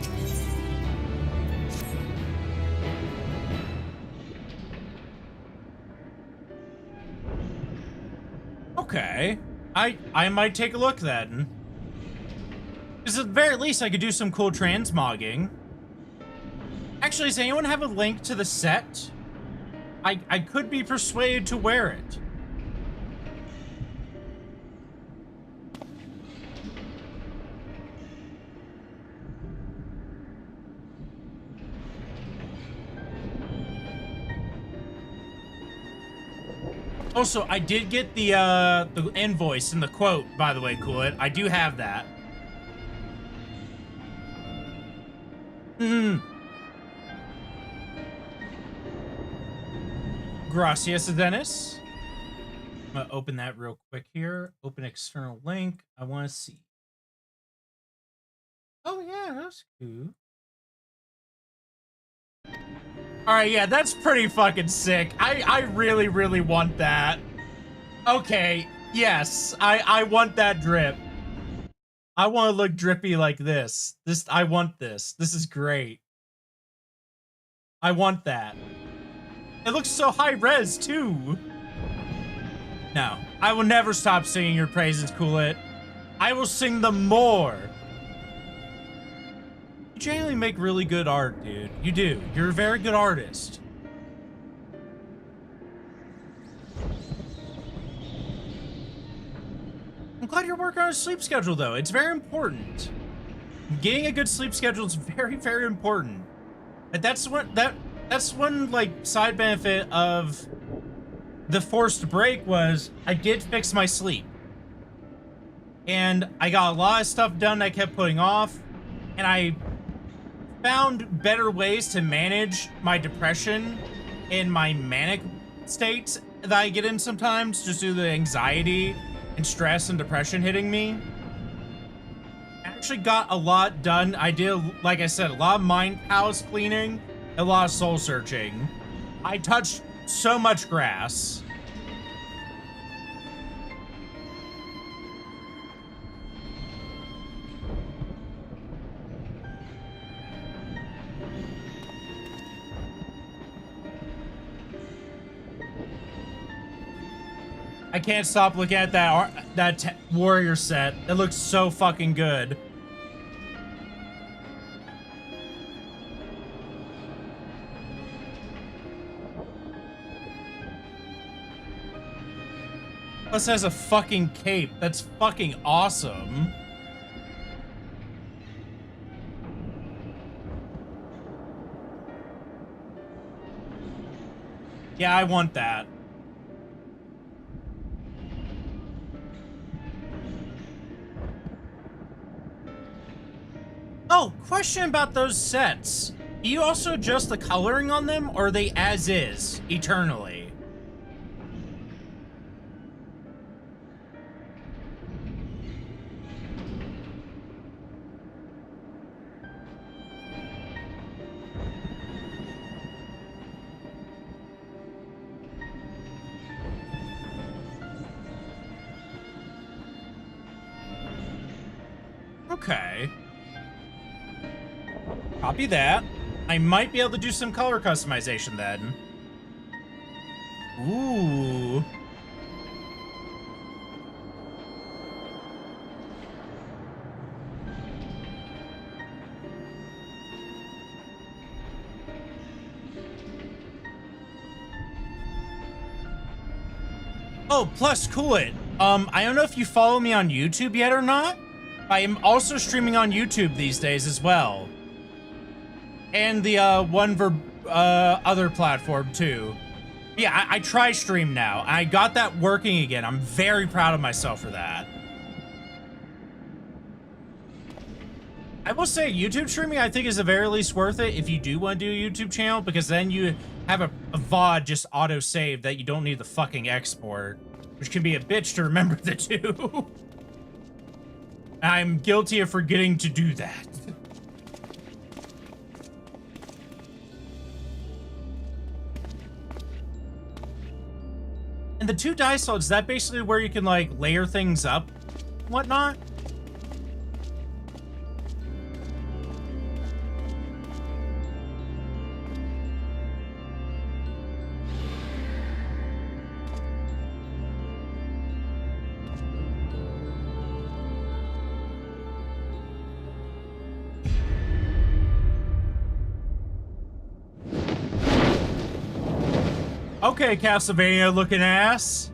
Okay. I might take a look then. Because at the very least, I could do some cool transmogging. Actually, does anyone have a link to the set? I could be persuaded to wear it. Also, I did get the invoice and the quote, by the way, Coolid. I do have that. Gracias, Dennis. I'm gonna open that real quick here. Open external link. I want to see. Oh, yeah, that's cool. Alright, yeah, that's pretty fucking sick. I really, really want that. Okay, yes, I want that drip. I want to look drippy like this. I want this. This is great. I want that. It looks so high res, too. No, I will never stop singing your praises, Coolid. I will sing them more. You genuinely make really good art, dude. You do. You're a very good artist. I'm glad you're working on a sleep schedule, though. It's very important. Getting a good sleep schedule is very, very important. And that's one like side benefit of the forced break was I did fix my sleep. And I got a lot of stuff done I kept putting off, and I found better ways to manage my depression and my manic states that I get in sometimes, just due to the anxiety and stress and depression hitting me. I actually got a lot done. I did, like I said, a lot of mind palace cleaning, a lot of soul searching. I touched so much grass. I can't stop looking at that warrior set. It looks so fucking good. Plus has a fucking cape. That's fucking awesome. Yeah, I want that. Oh, question about those sets. Do you also adjust the coloring on them, or are they as is, eternally? Okay. Copy that. I might be able to do some color customization then. Ooh. Oh, plus cool it. I don't know if you follow me on YouTube yet or not. I am also streaming on YouTube these days as well. And the other platform too. Yeah, I try stream now. I got that working again. I'm very proud of myself for that. I will say YouTube streaming I think is the very least worth it if you do want to do a YouTube channel, because then you have a VOD just auto save that you don't need the fucking export, which can be a bitch to remember to do. I'm guilty of forgetting to do that. And the 2 dice slots, is that basically where you can, like, layer things up, whatnot? Okay, Castlevania looking ass.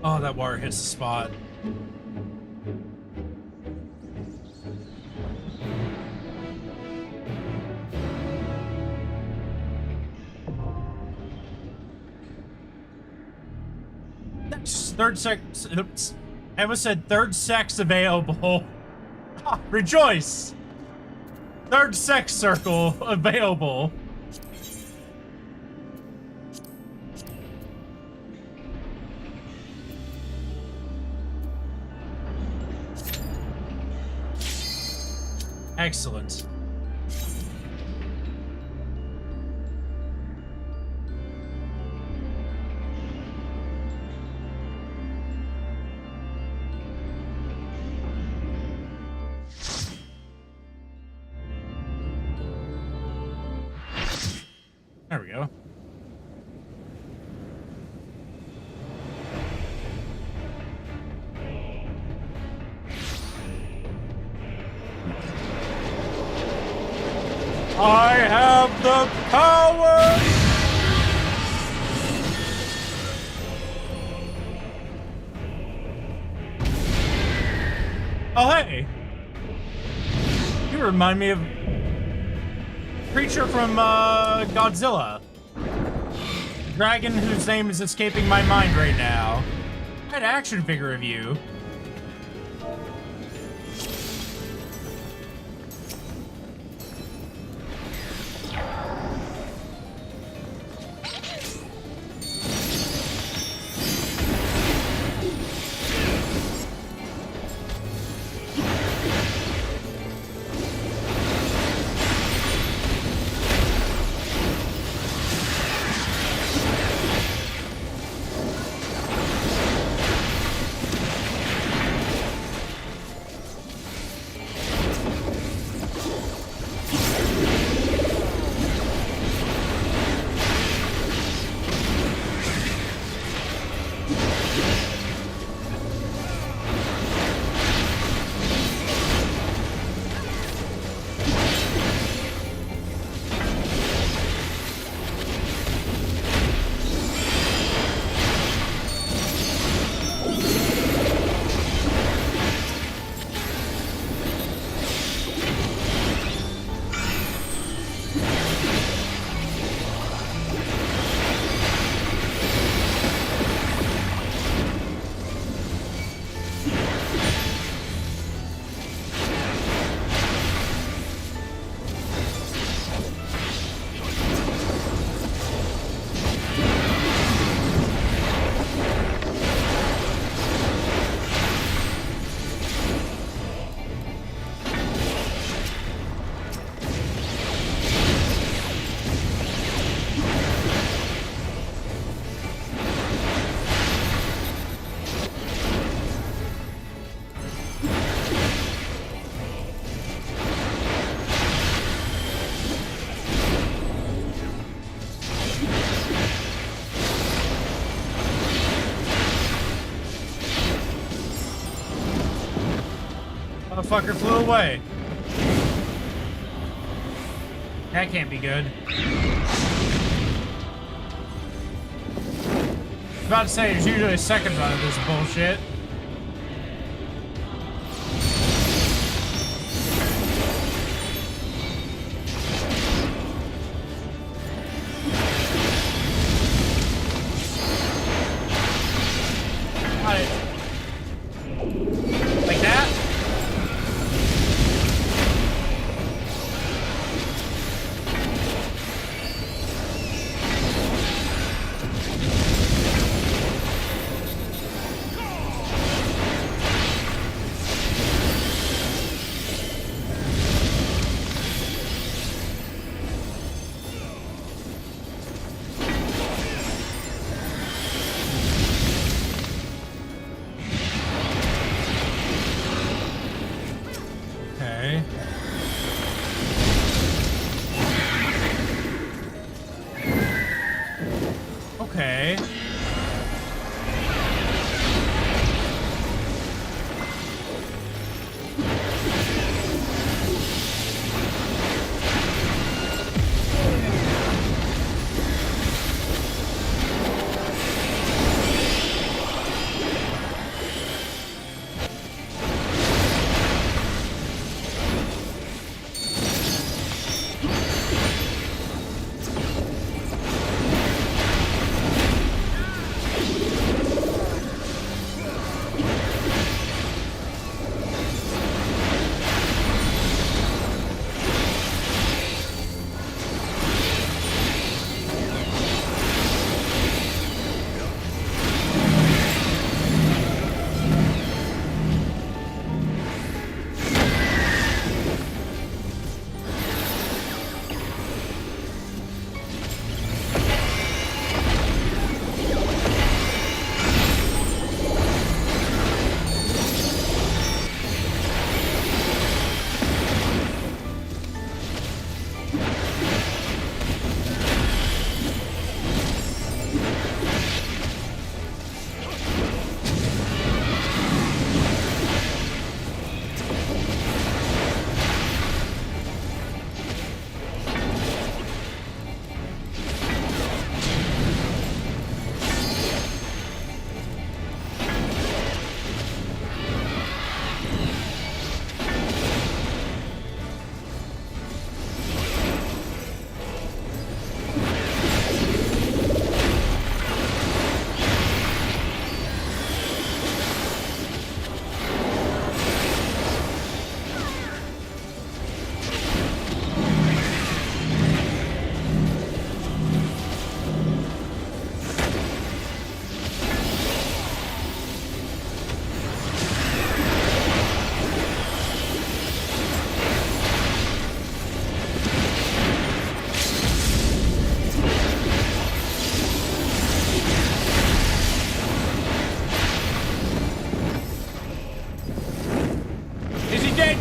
Oh, that wire hits the spot. Third sex. Oops. I almost said third sex available. Rejoice! Third sex circle available. Excellent. There we go. I have the power! Oh, hey! You remind me of creature from Godzilla. Dragon whose name is escaping my mind right now. I had an action figure of you. Motherfucker flew away. That can't be good. I was about to say, there's usually a second run of this bullshit. Like that? Okay. Okay.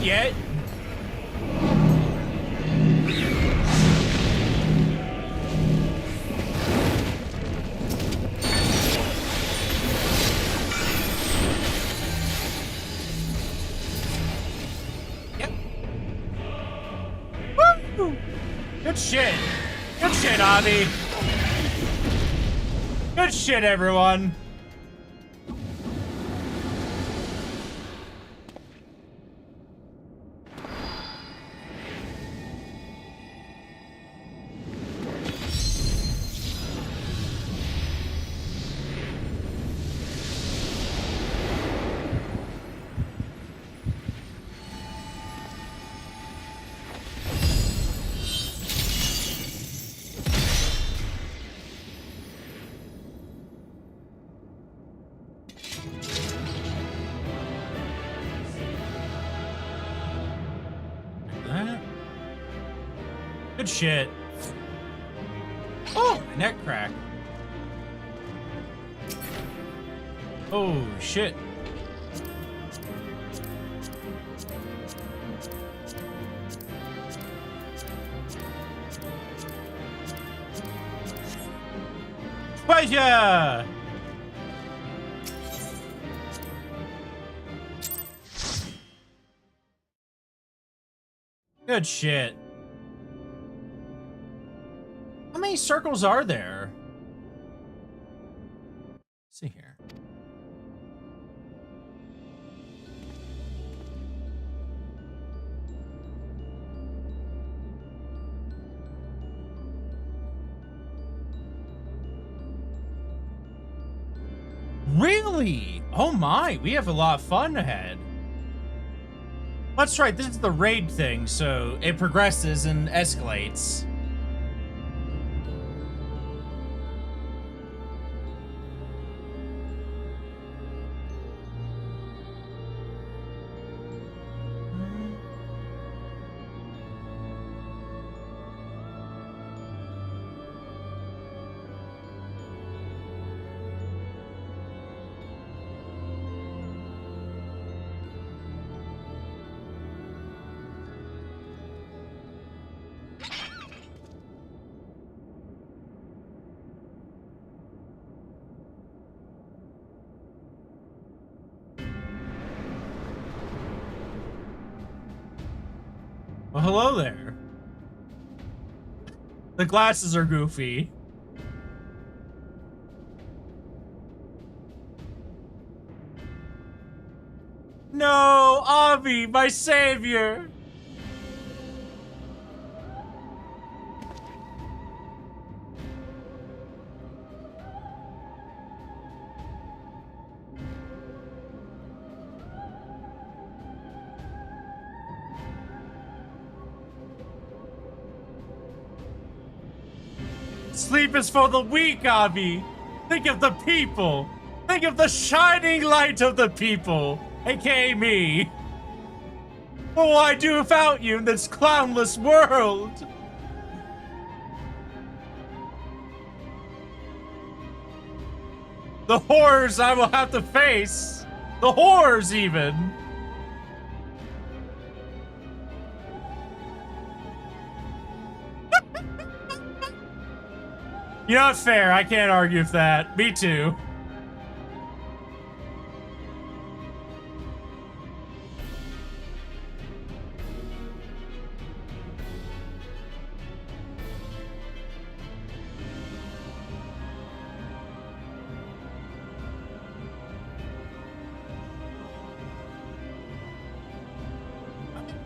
Not yet. Yep. Woo! Good shit. Good shit, Avi. Good shit, everyone. Good shit. Oh, neck crack. Oh, shit. Fire! Good shit. How many circles are there? Let's see here. Really? Oh my, we have a lot of fun ahead. That's right, this is the raid thing, so it progresses and escalates. Well, hello there. The glasses are goofy. No, Avi, my savior. Sleep is for the weak, Avi. Think of the people. Think of the shining light of the people, aka me. What will I do without you in this clownless world? The horrors I will have to face. The horrors, even. You're not fair. I can't argue with that. Me too.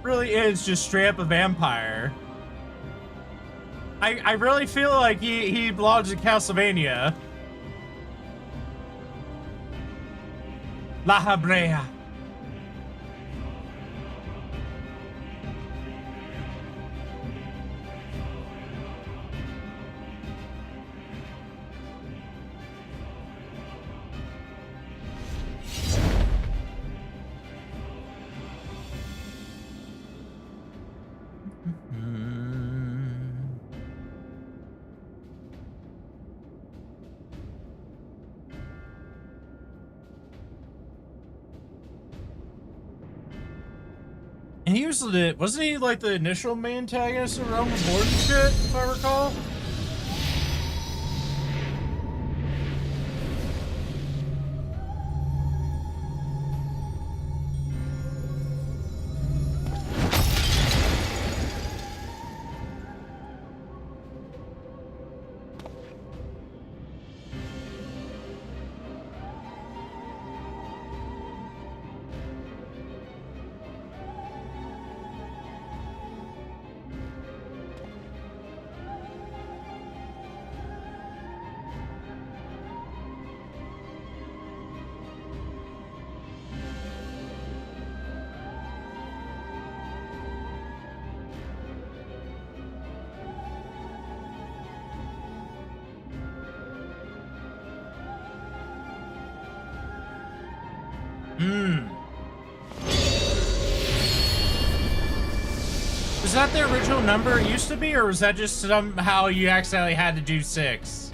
Really is just straight up a vampire. I really feel like he belongs to Castlevania. La Habrea. he was the, wasn't he like the initial main antagonist of Realm of Lord and shit, if I recall? Was that the original number it used to be, or was that just somehow you accidentally had to do 6?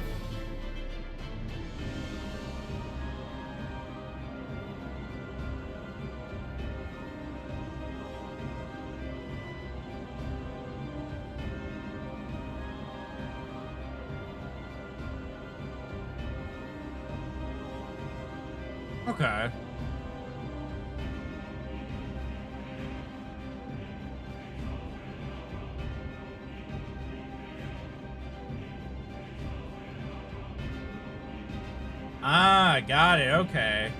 Okay. Ah, got it. Okay.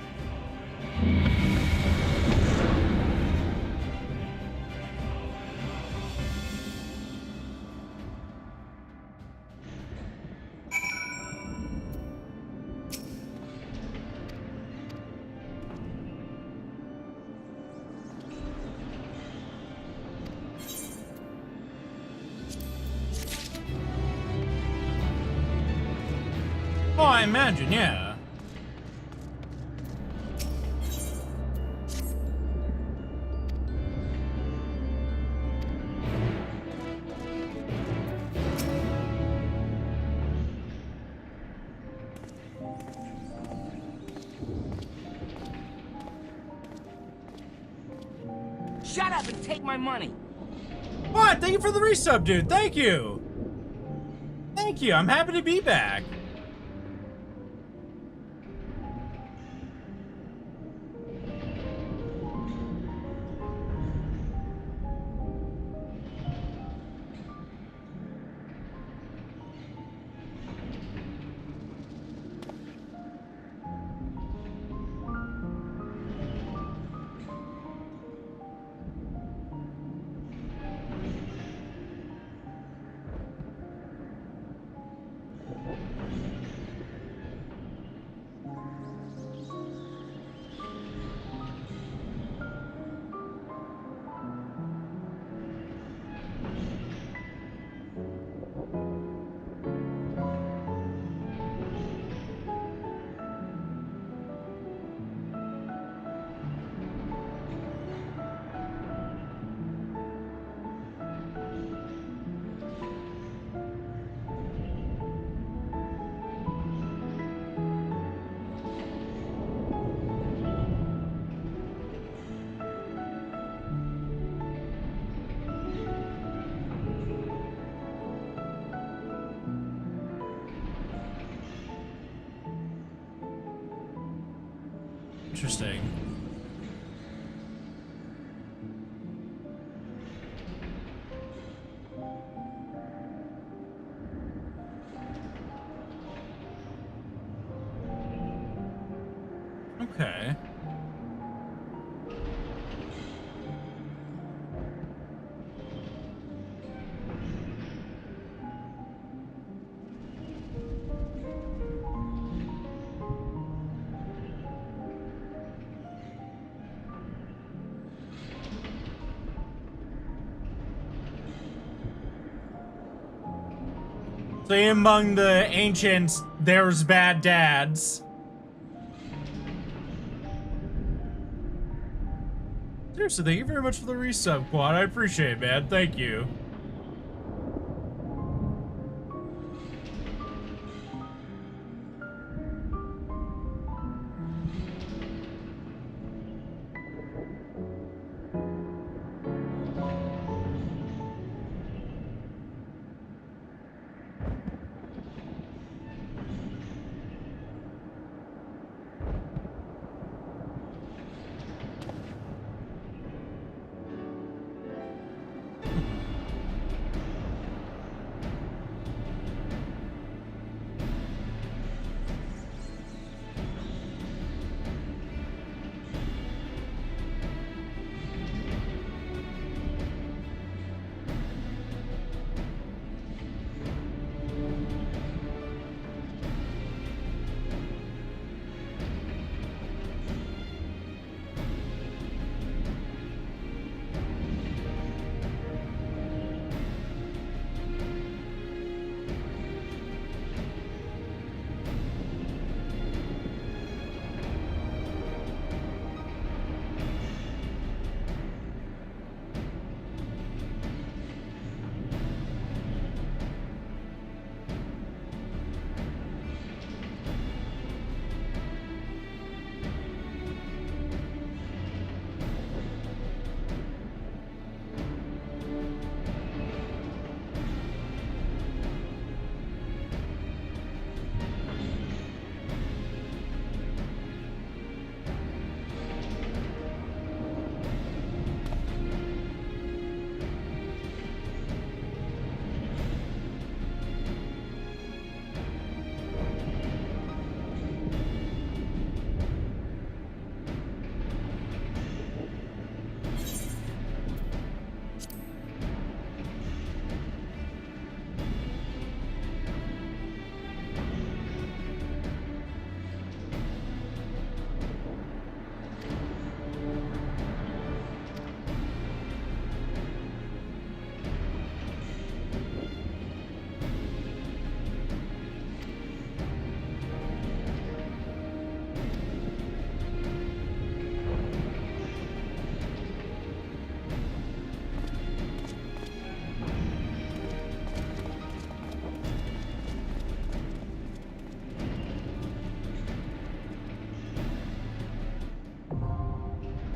Oh, I imagine, yeah. Shut up and take my money. What? Thank you for the resub, dude. Thank you. Thank you. I'm happy to be back. Interesting. Okay. So among the ancients, there's bad dads. Seriously, thank you very much for the resub, Quad. I appreciate it, man. Thank you.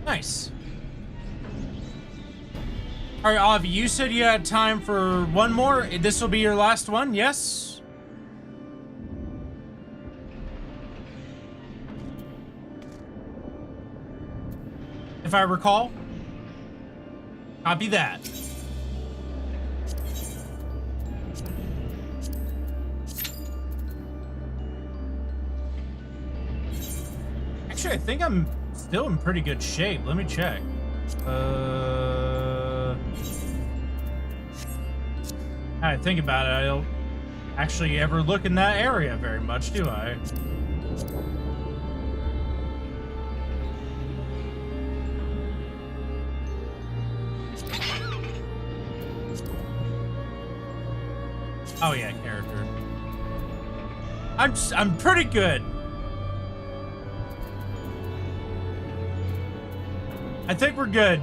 Nice. All right, Avi, you said you had time for one more. This will be your last one, yes? If I recall. Copy that. Actually, I think I'm still in pretty good shape. Let me check. I think about it, I don't actually ever look in that area very much, do I? Oh yeah, character. I'm pretty good. I think we're good.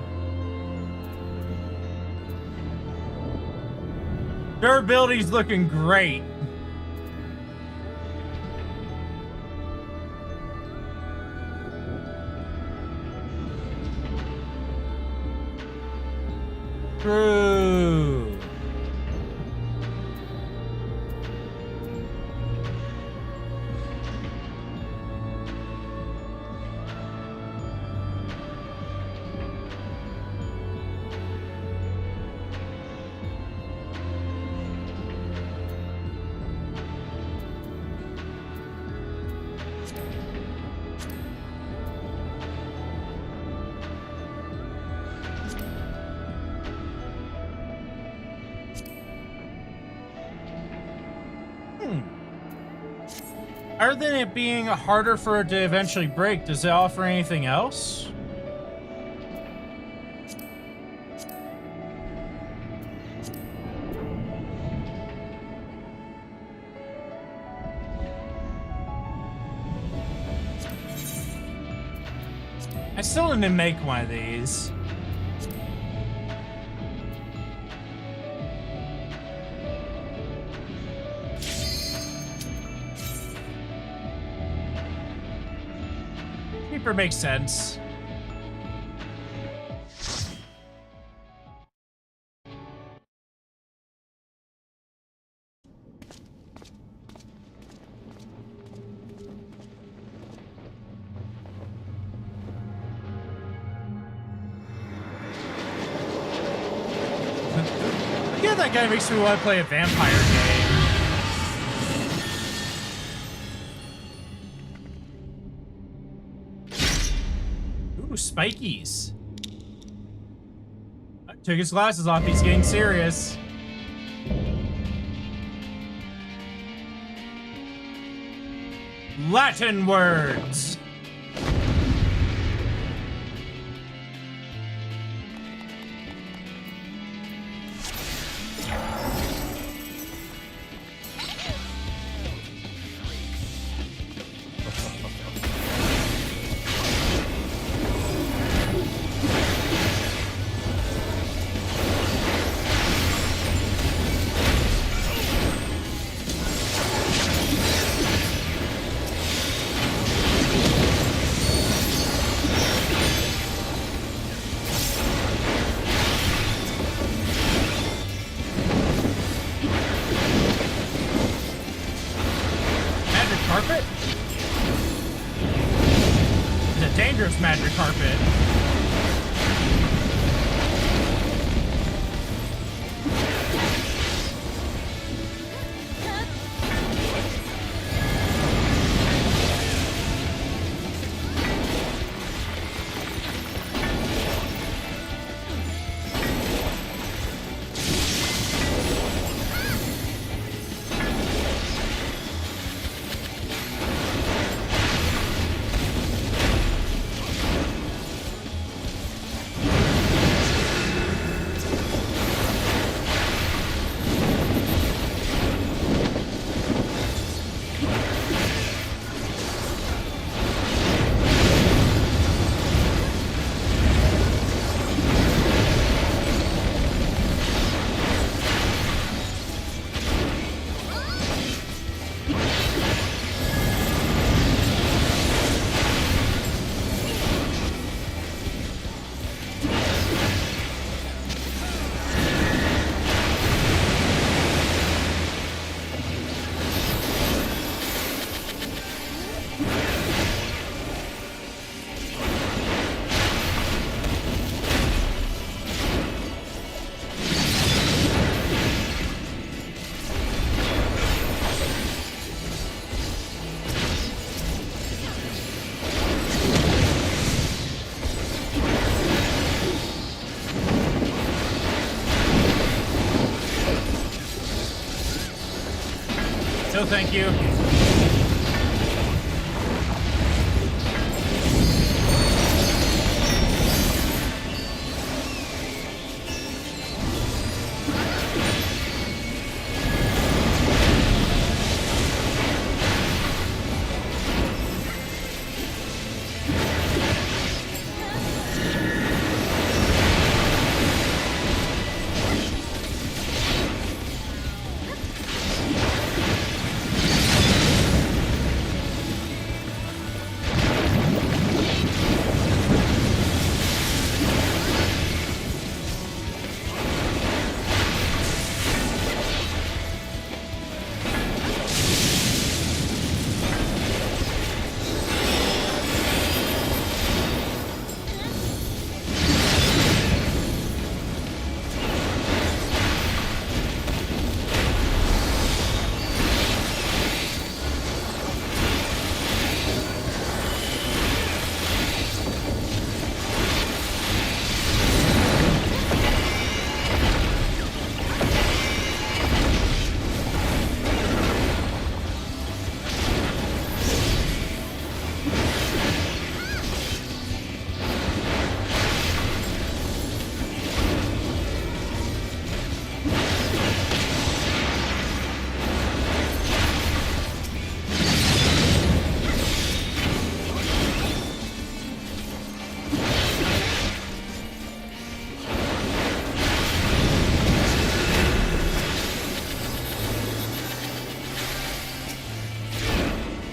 Durability's looking great. True. Other than it being harder for it to eventually break, does it offer anything else? I still need to make one of these. Keeper makes sense. Yeah, that guy makes me want to play a vampire game. Ooh, spikies. Took his glasses off. He's getting serious. Latin words. Carpet? It's a dangerous magic carpet. thank you.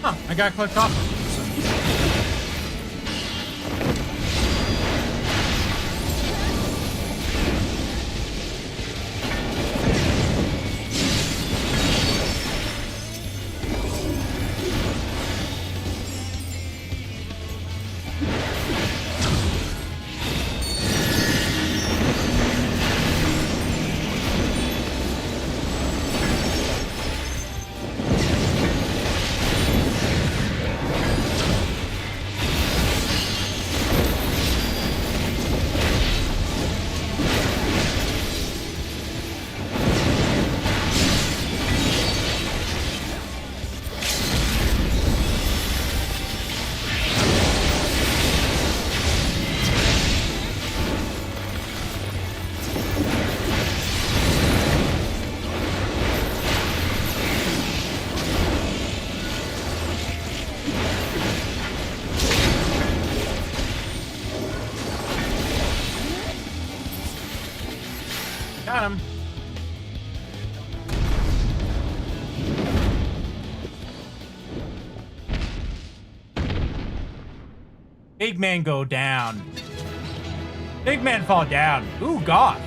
Huh, I got clicked off. Got him. Big man go down. Big man fall down. Ooh, God.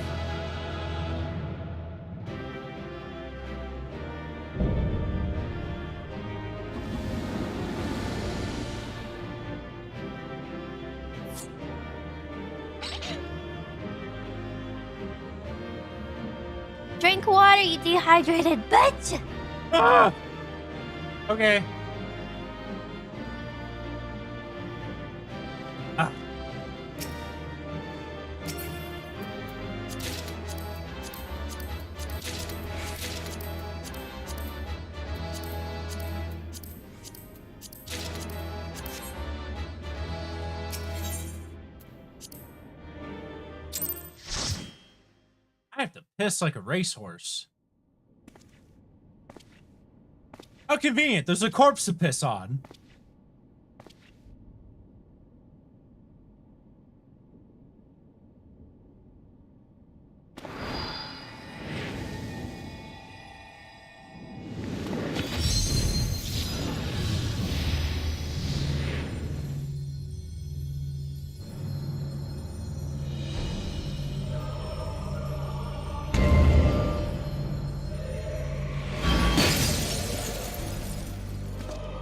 Drink water, you dehydrated bitch! Ah! Okay. Ah. I have to piss like a racehorse. How convenient. There's a corpse to piss on.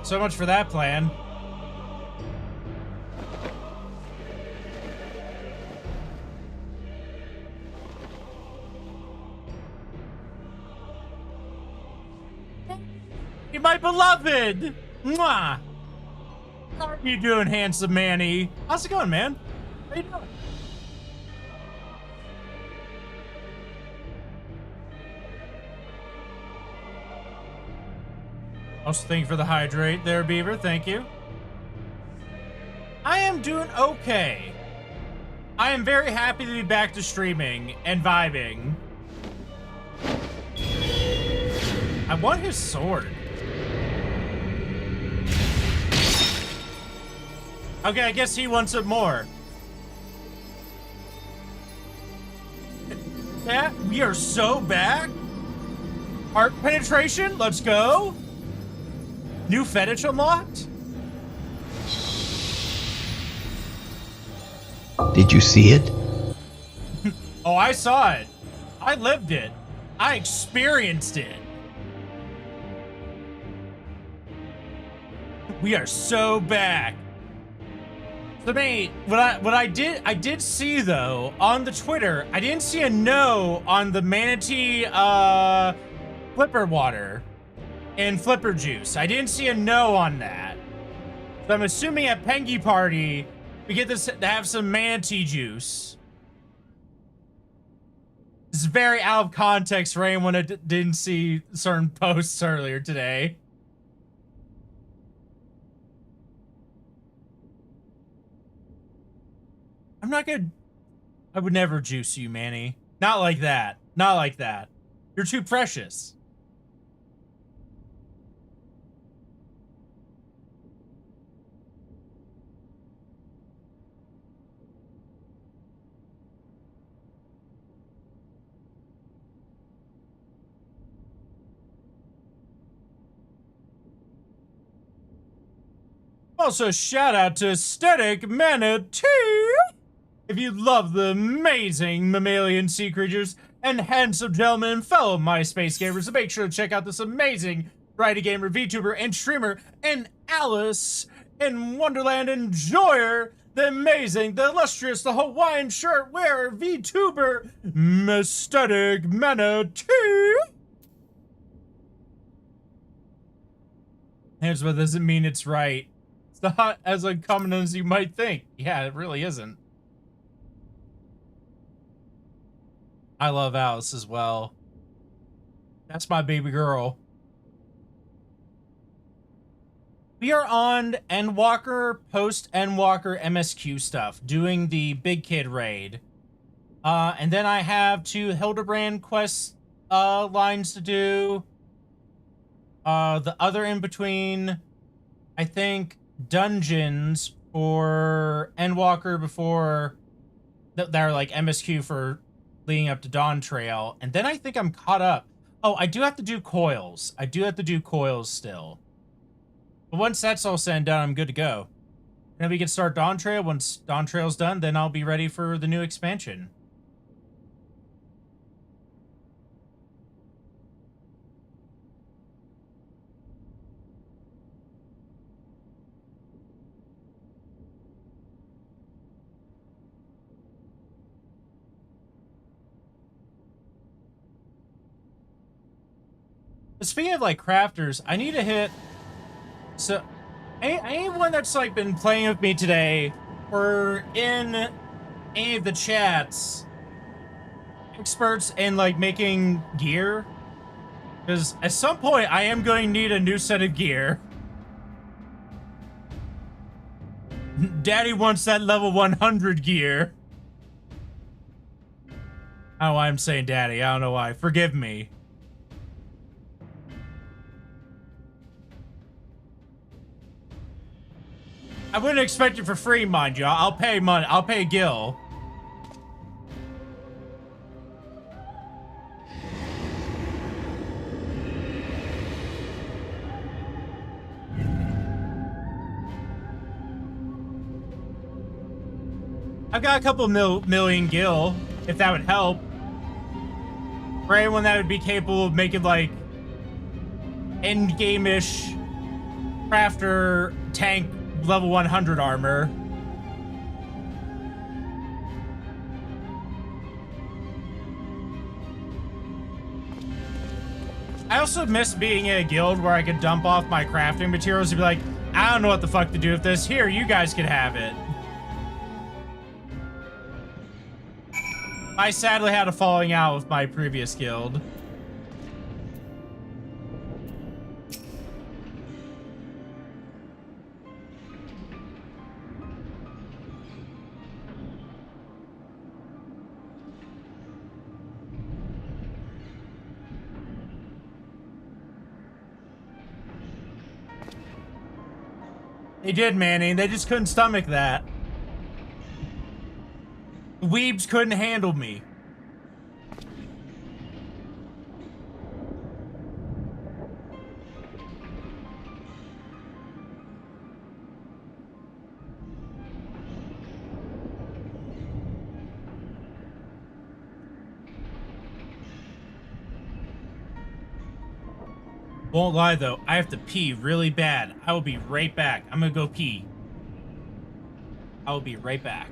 So much for that plan. You're my beloved! Mwah! How are you doing, handsome Manny? How's it going, man? How you doing? Also, thank you for the hydrate there, Beaver. Thank you. I am doing okay. I am very happy to be back to streaming and vibing. I want his sword. Okay, I guess he wants it more. Yeah, we are so back. Heart penetration, let's go. New fetish unlocked. Did you see it? Oh, I saw it. I lived it. I experienced it. We are so back. So, mate, what I did see though on the Twitter, I didn't see a no on the manatee flipper water and flipper juice. I didn't see a no on that. So I'm assuming at Pengy Party we get to have some manatee juice. This is very out of context for anyone that didn't see certain posts earlier today. I'm not gonna... I would never juice you, Manny. Not like that. Not like that. You're too precious. Also, shout out to Aesthetic Manatee! If you love the amazing mammalian sea creatures and handsome gentlemen and fellow MySpace gamers, so make sure to check out this amazing variety gamer, VTuber, and streamer, and Alice in Wonderland enjoyer, the amazing, the illustrious, the Hawaiian shirt wearer, VTuber, Aesthetic Manatee! Here's what doesn't mean it's right. It's not as uncommon as you might think. Yeah, it really isn't. I love Alice as well. That's my baby girl. We are on Endwalker, post-Endwalker MSQ stuff, doing the Big Kid raid. And then I have 2 Hildebrand quest lines to do. The other in between, I think, dungeons for Endwalker before that are like MSQ for leading up to Dawn Trail, and then I think I'm caught up. Oh, I do have to do coils. I do have to do coils still. But once that's all said and done, I'm good to go. Then we can start Dawn Trail. Once Dawn Trail's done, then I'll be ready for the new expansion. Speaking of like crafters, I need to hit. So, anyone that's like been playing with me today or in any of the chats, experts in like making gear, because at some point I am going to need a new set of gear. Daddy wants that level 100 gear. I don't know why I'm saying daddy. I don't know why. Forgive me. I wouldn't expect it for free, mind you. I'll pay money. I'll pay Gil. I've got a couple million Gil, if that would help. For anyone that would be capable of making, like, endgame-ish crafter tank level 100 armor. I also miss being in a guild where I could dump off my crafting materials and be like, I don't know what the fuck to do with this. Here, you guys can have it. I sadly had a falling out with my previous guild. They did, Manning. They just couldn't stomach that. The weebs couldn't handle me. Won't lie though, I have to pee really bad. I will be right back. I'm gonna go pee. I will be right back.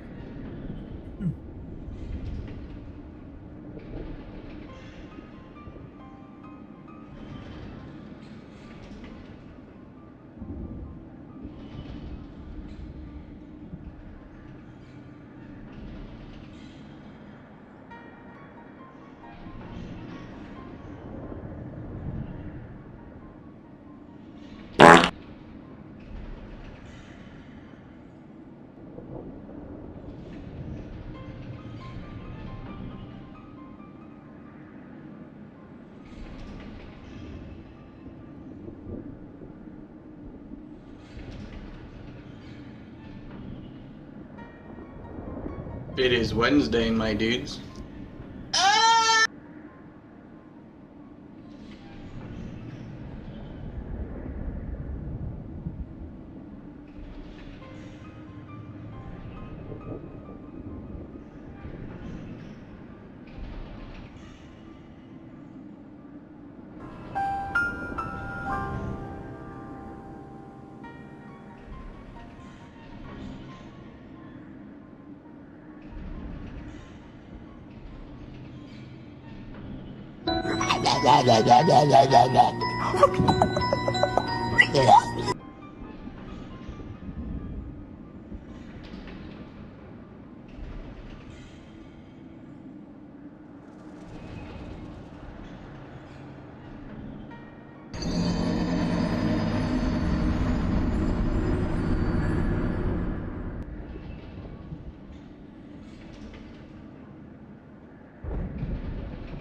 It is Wednesday, my dudes.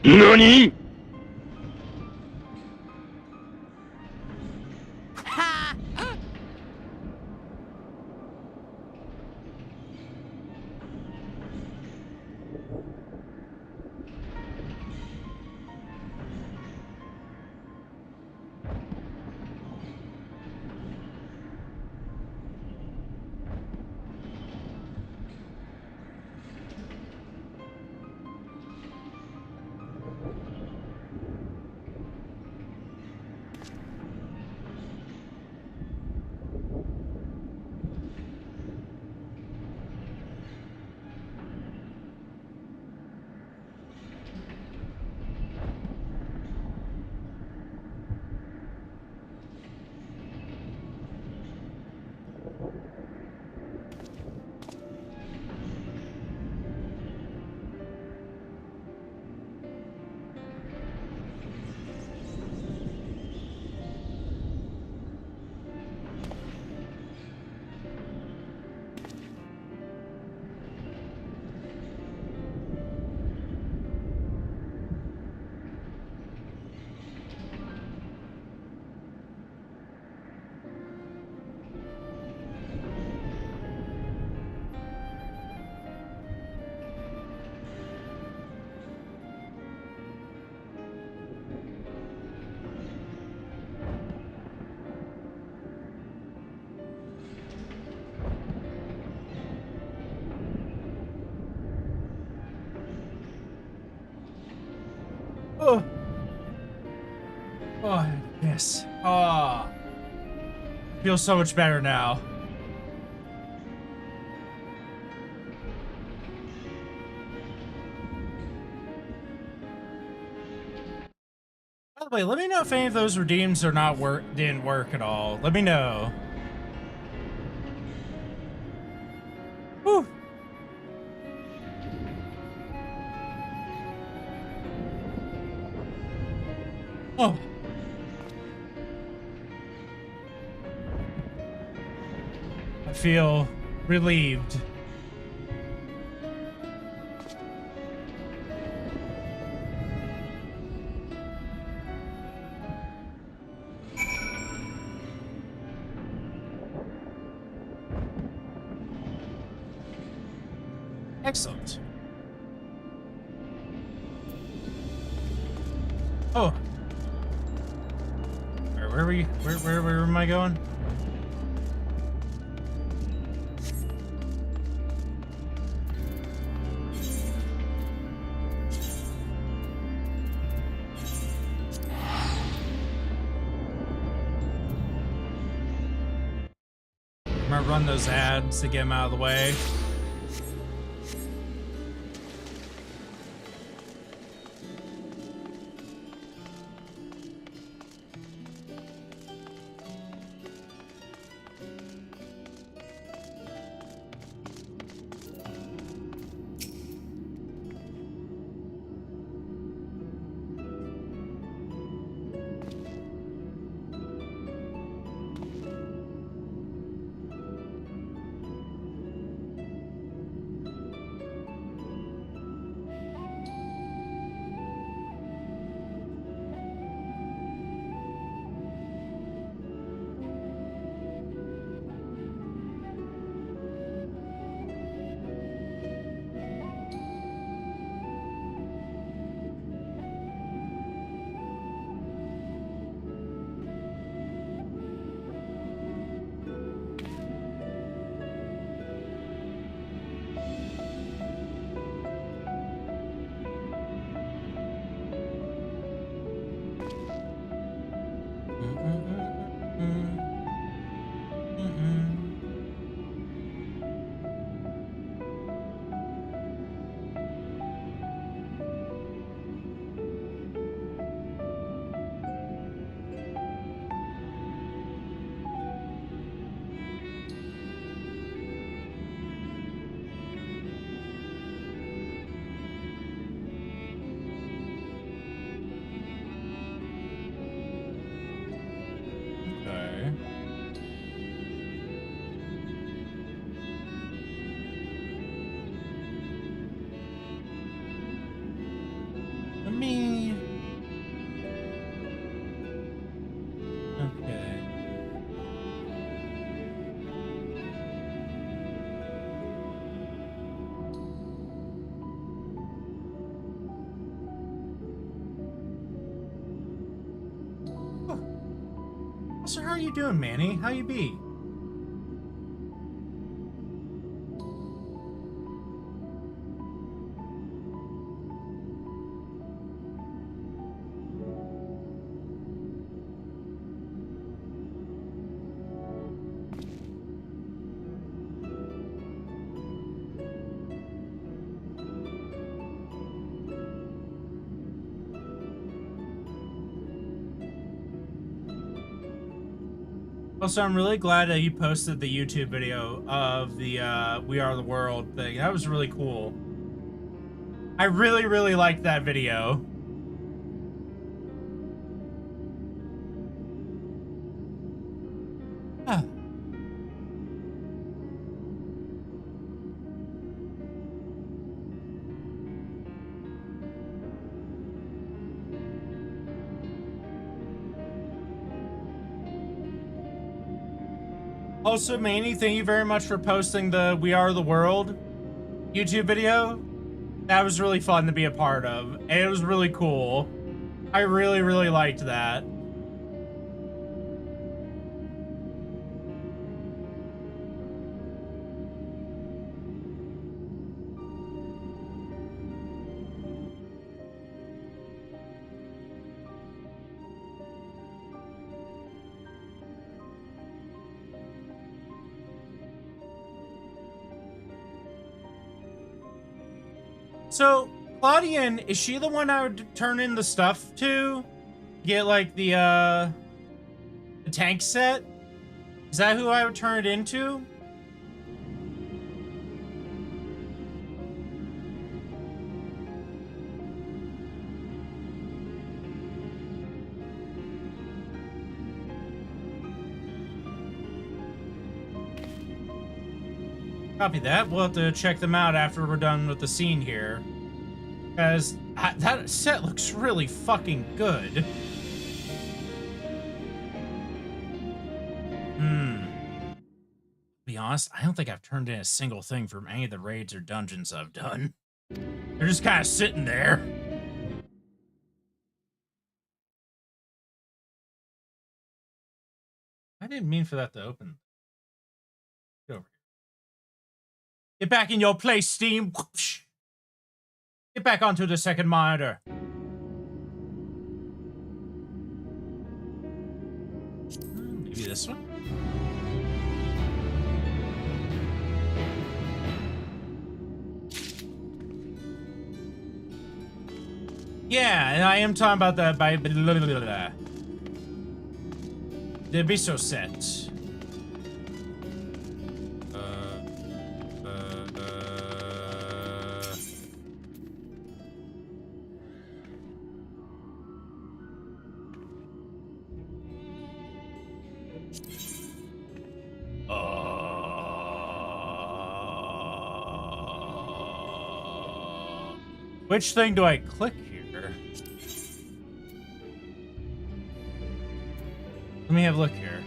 NANI?! Oh. Oh, yes. Oh. Feels so much better now. By the way, let me know if any of those redeems are not didn't work at all. Let me know. Whew. Oh. I feel relieved. Excellent. Oh. Where are we? Where am I going? I'm gonna run those ads to get them out of the way. Okay. Let me. Okay. Oh. So how are you doing, Manny? How you be? Also, I'm really glad that you posted the YouTube video of the We Are the World thing. That was really cool. I really, really liked that video. Ah. Also, Manny, thank you very much for posting the We Are the World YouTube video. That was really fun to be a part of. And it was really cool. I really, really liked that. So, Claudian, is she the one I would turn in the stuff to? Get, like, the tank set? Is that who I would turn it into? Copy that. We'll have to check them out after we're done with the scene here. Because that set looks really fucking good. To be honest, I don't think I've turned in a single thing from any of the raids or dungeons I've done. They're just kind of sitting there. I didn't mean for that to open. Get over here. Get back in your place, Steam. Whoosh. Get back onto the second monitor. Maybe this one? Yeah, and I am talking about the by the Abysso set. Which thing do I click here? Let me have a look here.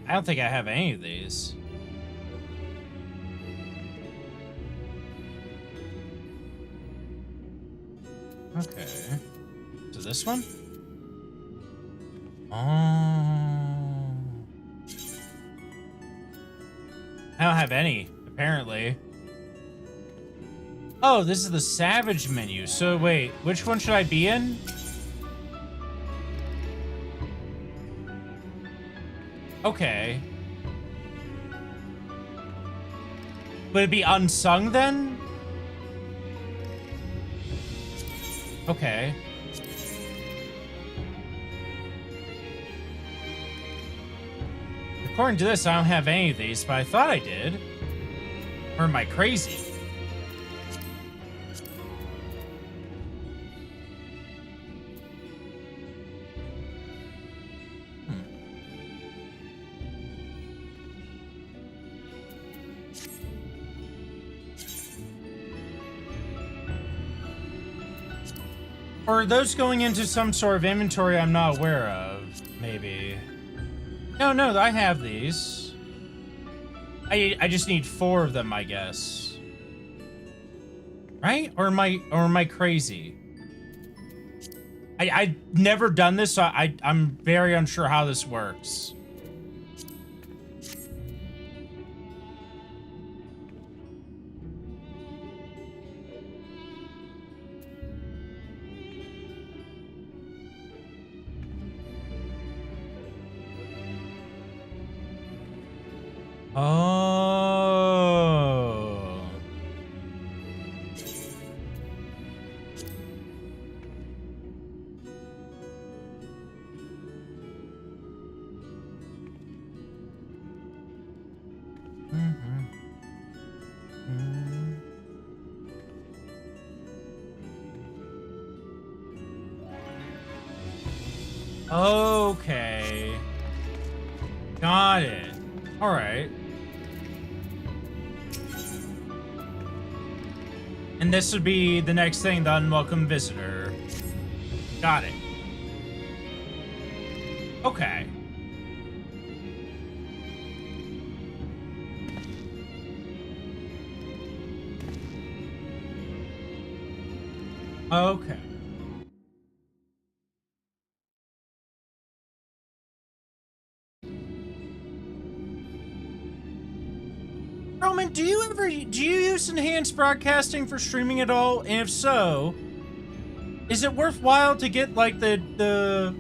I don't think I have any of these. Okay. So this one? Oh. I don't have any, apparently. Oh, this is the Savage menu. So wait, which one should I be in? Okay. Would it be unsung then? Okay. According to this, I don't have any of these, but I thought I did. Or am I crazy? Or are those going into some sort of inventory I'm not aware of? Maybe. No, I have these. I just need 4 of them, I guess. Right? Or am I crazy? I've never done this, so I'm very unsure how this works. Oh. Okay. Got it. All right. And this would be the next thing, the unwelcome visitor. Got it. Okay. Okay. Roman, do you use enhanced broadcasting for streaming at all? And if so, is it worthwhile to get like the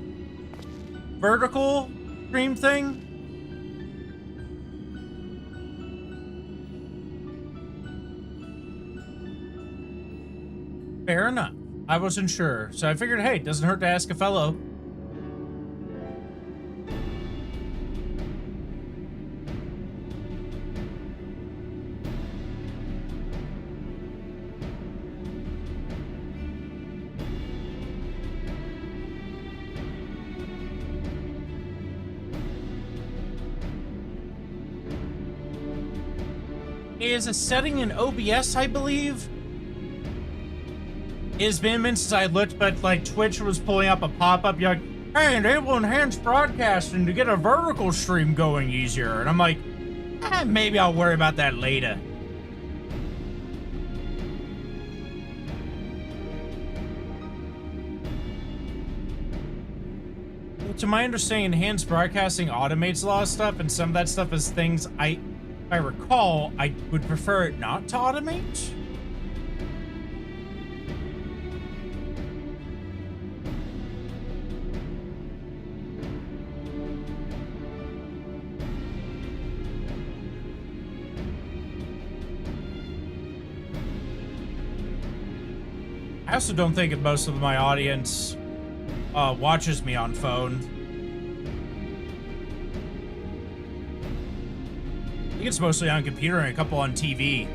vertical stream thing? Fair enough. I wasn't sure, so I figured, hey, it doesn't hurt to ask a fellow. Is a setting in OBS, I believe. It has been a minute since I looked, but like Twitch was pulling up a pop-up. You're like, hey, enable enhanced broadcasting to get a vertical stream going easier. And I'm like, maybe I'll worry about that later. To my understanding, enhanced broadcasting automates a lot of stuff, and some of that stuff is things if I recall, I would prefer it not to automate. I also don't think that most of my audience watches me on phone. I think it's mostly on computer and a couple on TV.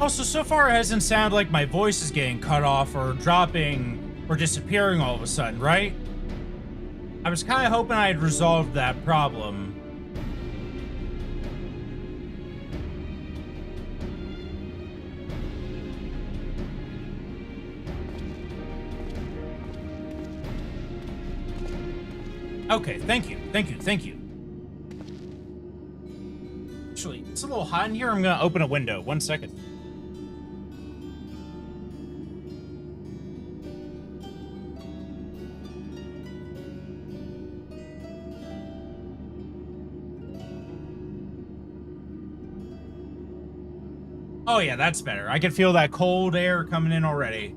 Also, so far it hasn't sounded like my voice is getting cut off or dropping or disappearing all of a sudden, right? I was kind of hoping I had resolved that problem. Okay, thank you, thank you, thank you. Actually, it's a little hot in here. I'm gonna open a window. 1 second. Oh yeah, that's better. I can feel that cold air coming in already.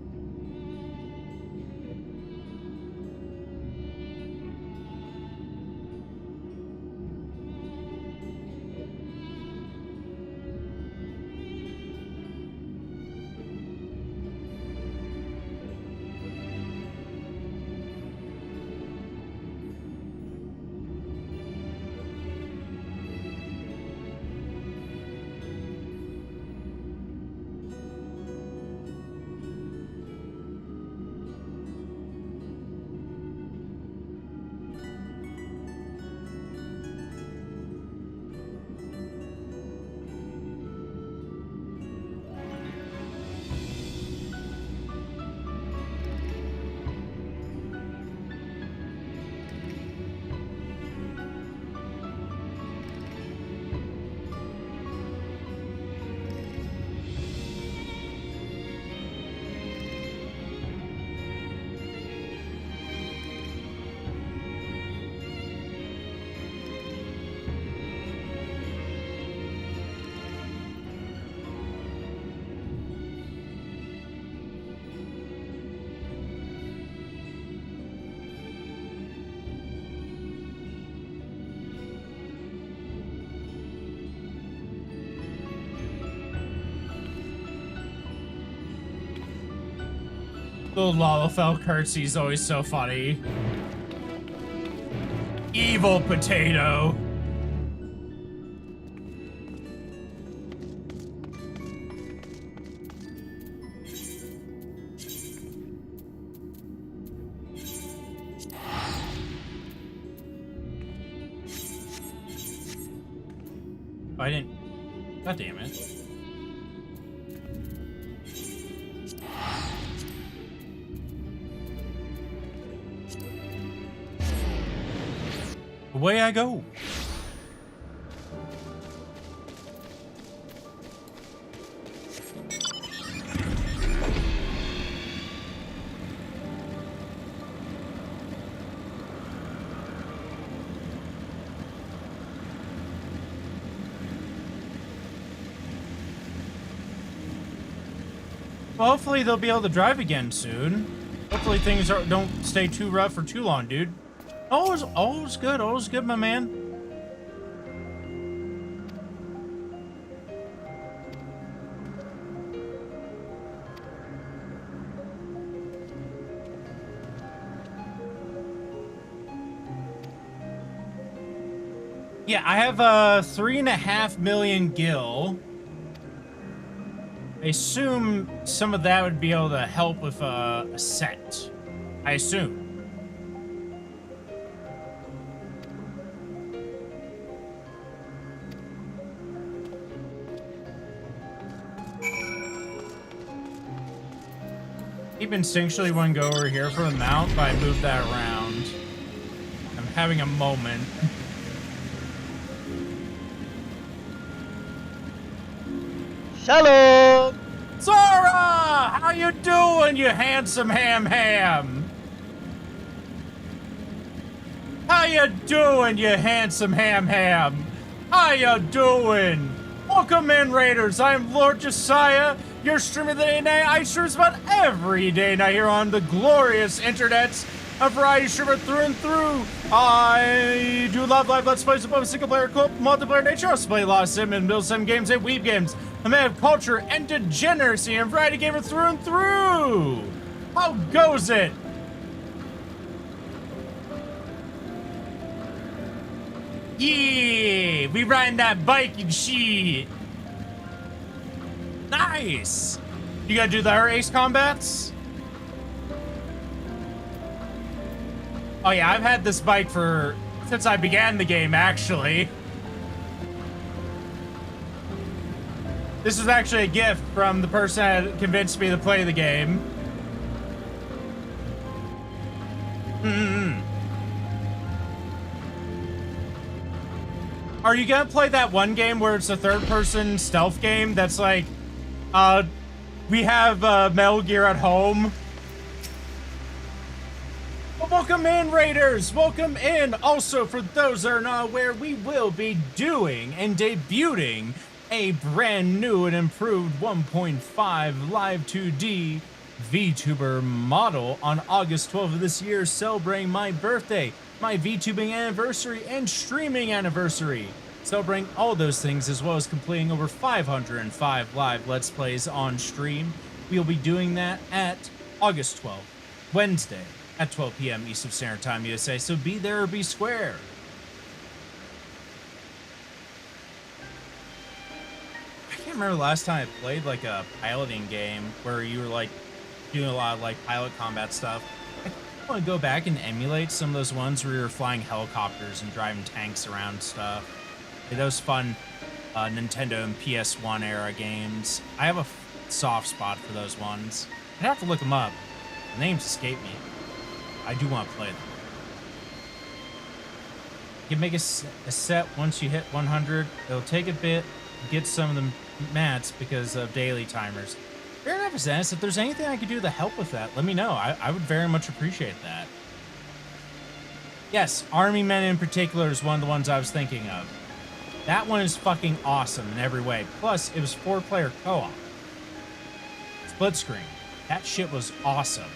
The Lalafell curtsy is always so funny. Evil potato. I didn't. God damn it. Away I go. Well, hopefully they'll be able to drive again soon. Hopefully things don't stay too rough for too long, dude. Always good, my man. Yeah, I have 3.5 million gil. I assume some of that would be able to help with a set. I assume. Keep instinctually want to go over here for the mount, but I moved that around. I'm having a moment. Shalom! Zara! How you doing, you handsome ham? How you doing, you handsome ham? How you doing? Welcome in, Raiders. I'm LORDJESSIAH, your streamer of the day and night. I stream about every day night here on the glorious internets. A variety streamer through and through. I do love live Let's Plays above single player, co-op, multiplayer nature. I also play a lot of sim and build sim games and weeb games. A man of culture and degeneracy and variety gamer through and through. How goes it? Yeah, we riding that bike and shit. Nice. You gotta do the ace combats? Oh yeah, I've had this bike since I began the game, actually. This was actually a gift from the person that convinced me to play the game. Are you gonna play that one game where it's a third-person stealth game that's like, we have Metal Gear at home? Welcome in, Raiders! Welcome in! Also, for those that are not aware, we will be doing and debuting a brand new and improved 1.5 Live 2D VTuber model on August 12th of this year, celebrating my birthday, my VTubing anniversary, and streaming anniversary. Celebrating all those things, as well as completing over 505 live Let's Plays on stream. We'll be doing that at August 12th, Wednesday, at 12 p.m. Eastern Standard Time, USA, so be there or be square. I can't remember the last time I played like a piloting game where you were like doing a lot of like pilot combat stuff. I want to go back and emulate some of those ones where you're flying helicopters and driving tanks around stuff. Hey, those fun Nintendo and PS1 era games. I have a soft spot for those ones. I'd have to look them up. The names escape me. I do want to play them. You can make a set once you hit 100. It'll take a bit to get some of the mats because of daily timers. Fair enough, Zennis. If there's anything I could do to help with that, let me know. I would very much appreciate that. Yes, Army Men in particular is one of the ones I was thinking of. That one is fucking awesome in every way. Plus, it was 4-player co-op. Split screen. That shit was awesome.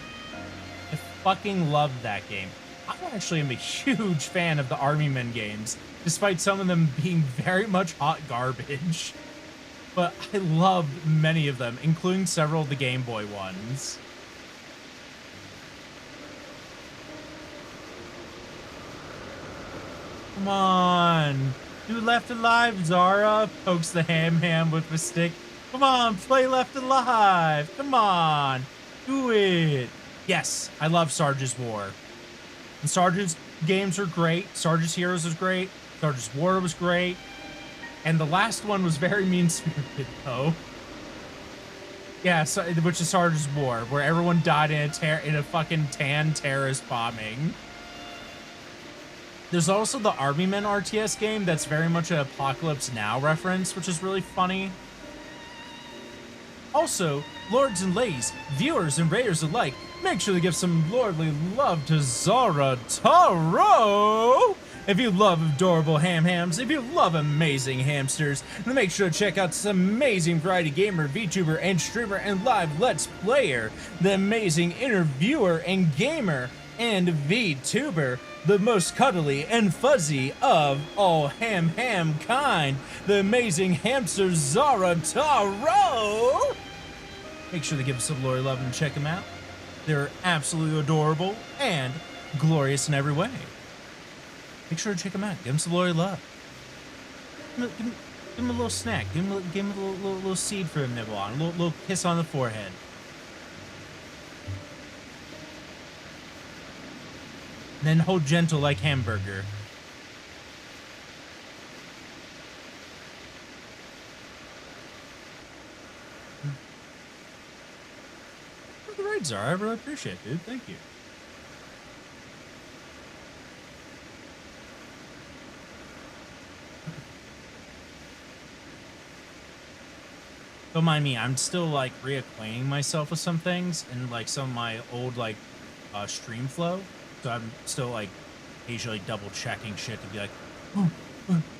I fucking loved that game. I actually am a huge fan of the Army Men games, despite some of them being very much hot garbage. But I loved many of them, including several of the Game Boy ones. Come on. Do Left Alive, Zara. Pokes the ham with the stick. Come on, play Left Alive. Come on. Do it. Yes, I love Sarge's War. And Sarge's games are great. Sarge's Heroes was great. Sarge's War was great. And the last one was very mean-spirited, though. Yeah, so, which is Sarge's War, where everyone died in a fucking tan terrorist bombing. There's also the Army Men RTS game that's very much an Apocalypse Now reference, which is really funny. Also, lords and ladies, viewers and raiders alike, make sure to give some lordly love to Zara Taro. If you love adorable hams, if you love amazing hamsters, then make sure to check out this amazing variety gamer, VTuber, and streamer, and live Let's Player, the amazing interviewer and gamer, and VTuber, the most cuddly and fuzzy of all ham kind, the amazing hamster Zara Taro. Make sure to give us some Lori love and check them out. They're absolutely adorable and glorious in every way. Make sure to check them out. Give them some Lori love. Give him a little snack. Give him a little seed for him to nibble on. A little kiss on the forehead. And then hold gentle like hamburger. The raids are. I really appreciate it, dude. Thank you. Don't mind me, I'm still like reacquainting myself with some things and like some of my old like stream flow. So I'm still like occasionally double checking shit to be like, oh,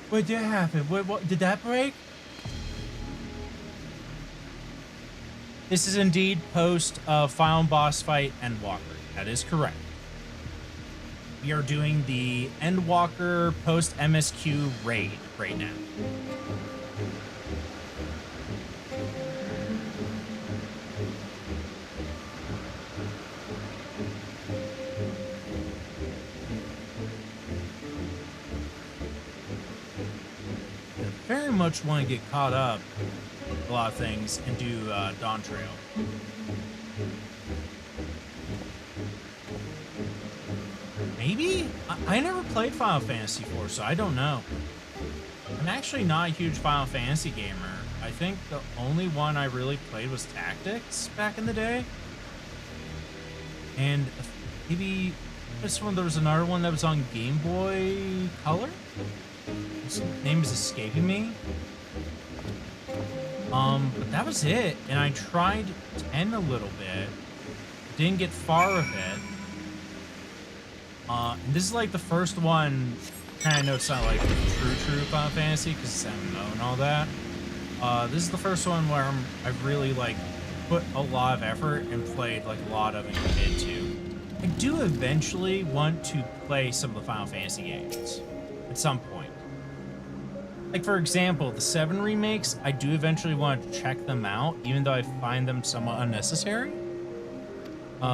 what did happen? What did that break? This is indeed post final boss fight Endwalker. That is correct. We are doing the Endwalker post MSQ raid right now. Very much want to get caught up a lot of things and do Dawn Trail. Maybe? I never played Final Fantasy 4, so I don't know. I'm actually not a huge Final Fantasy gamer. I think the only one I really played was Tactics back in the day. And maybe this one, there was another one that was on Game Boy Color? His name is escaping me. But that was it. And I tried 10 a little bit. Didn't get far of it. And this is like the first one. I know it's not like true Final Fantasy because it's MMO and all that. This is the first one where I've really like put a lot of effort and played like a lot of and committed to. I do eventually want to play some of the Final Fantasy games at some point. Like, for example, the 7 remakes, I do eventually want to check them out, even though I find them somewhat unnecessary. But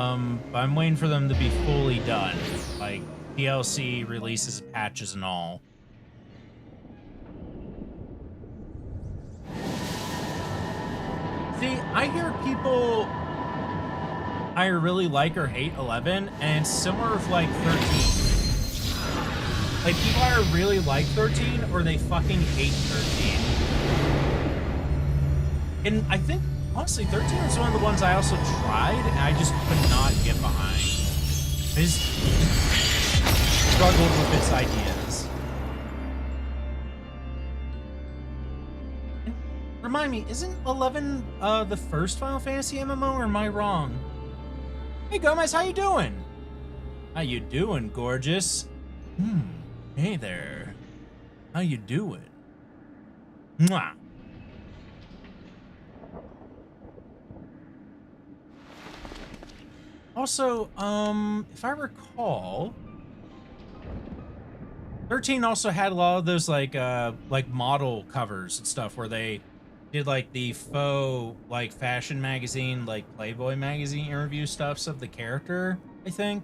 I'm waiting for them to be fully done, like DLC releases, patches, and all. See, I hear people either really like or hate 11, and it's similar with, like, 13. Like, people either really like 13 or they fucking hate 13. And I think, honestly, 13 is one of the ones I also tried and I just could not get behind. I just struggled with its ideas. And remind me, isn't 11 the first Final Fantasy MMO, or am I wrong? Hey, Gomez, how you doing? How you doing, gorgeous? Hey there. How you doing? Mwah. Also, if I recall, 13 also had a lot of those like model covers and stuff where they did like the faux like fashion magazine, like Playboy magazine interview stuffs of the character, I think.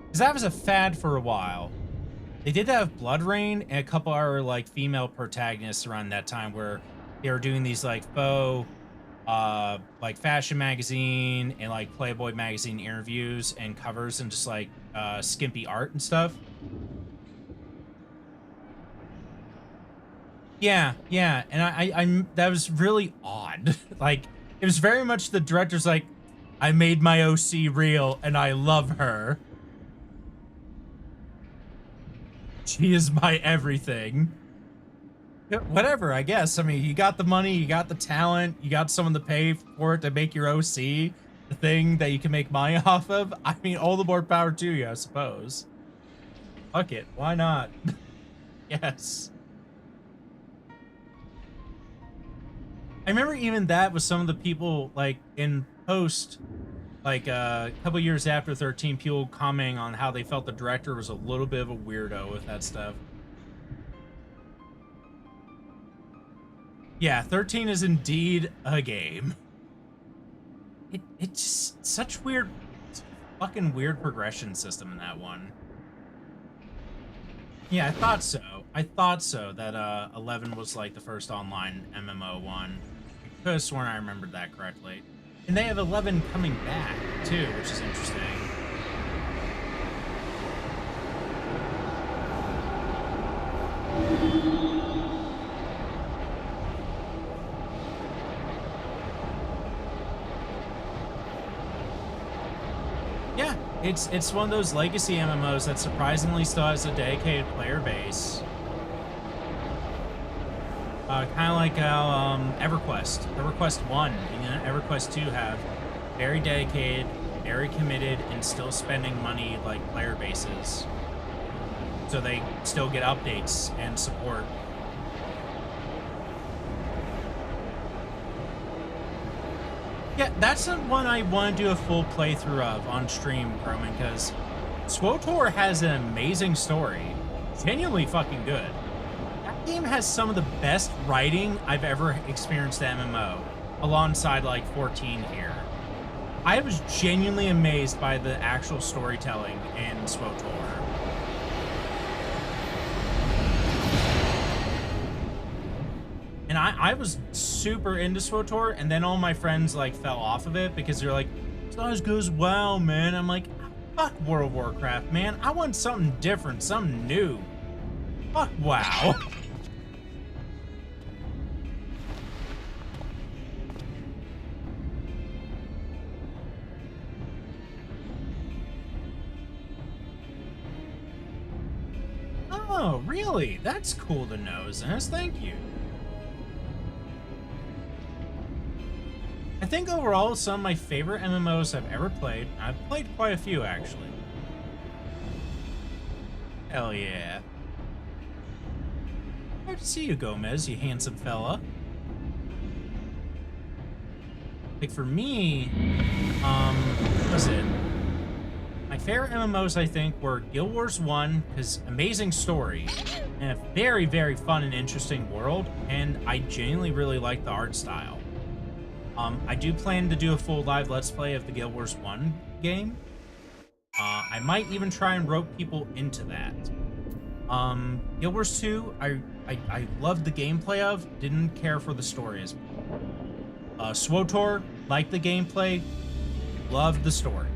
Because that was a fad for a while. They did have Blood Rain and a couple other like female protagonists around that time where they were doing these like faux like fashion magazine and like Playboy magazine interviews and covers and just like skimpy art and stuff. Yeah, and I that was really odd. Like, it was very much the director's like, I made my OC real and I love her. She is my everything. Whatever, I guess. I mean, you got the money, you got the talent, you got someone to pay for it to make your OC the thing that you can make money off of. I mean, all the more power to you, I suppose. Fuck it. Why not? Yes. I remember even that was some of the people like in post, like a couple years after 13, people commenting on how they felt the director was a little bit of a weirdo with that stuff. Yeah, 13 is indeed a game. It's just such weird, fucking weird progression system in that one. Yeah, I thought so. I thought so that 11 was like the first online MMO one. I could have sworn I remembered that correctly. And they have 11 coming back too, which is interesting. Yeah, it's one of those legacy MMOs that surprisingly still has a dedicated player base. Kind of like how EverQuest 1 and EverQuest 2 have very dedicated, very committed, and still spending money like player bases. So they still get updates and support. Yeah, that's the one I want to do a full playthrough of on stream, Roman, because SWTOR has an amazing story. Genuinely fucking good. That game has some of the best writing I've ever experienced at MMO, alongside like 14 here. I was genuinely amazed by the actual storytelling in SWTOR. And I was super into SWTOR, and then all my friends like fell off of it because they're like, it's not as good as WoW, man. I'm like, fuck World of Warcraft, man. I want something different, something new. Fuck WoW. Oh, really? That's cool to know, Zennis. Thank you. I think overall, some of my favorite MMOs I've ever played. I've played quite a few, actually. Hell yeah. Glad to see you, Gomez, you handsome fella. Like, for me, what was it? My favorite MMOs, I think, were Guild Wars 1, because amazing story, and a very, very fun and interesting world, and I genuinely really like the art style. I do plan to do a full live Let's Play of the Guild Wars 1 game. I might even try and rope people into that. Guild Wars 2, I loved the gameplay of, didn't care for the story as much. SWTOR, liked the gameplay, loved the story.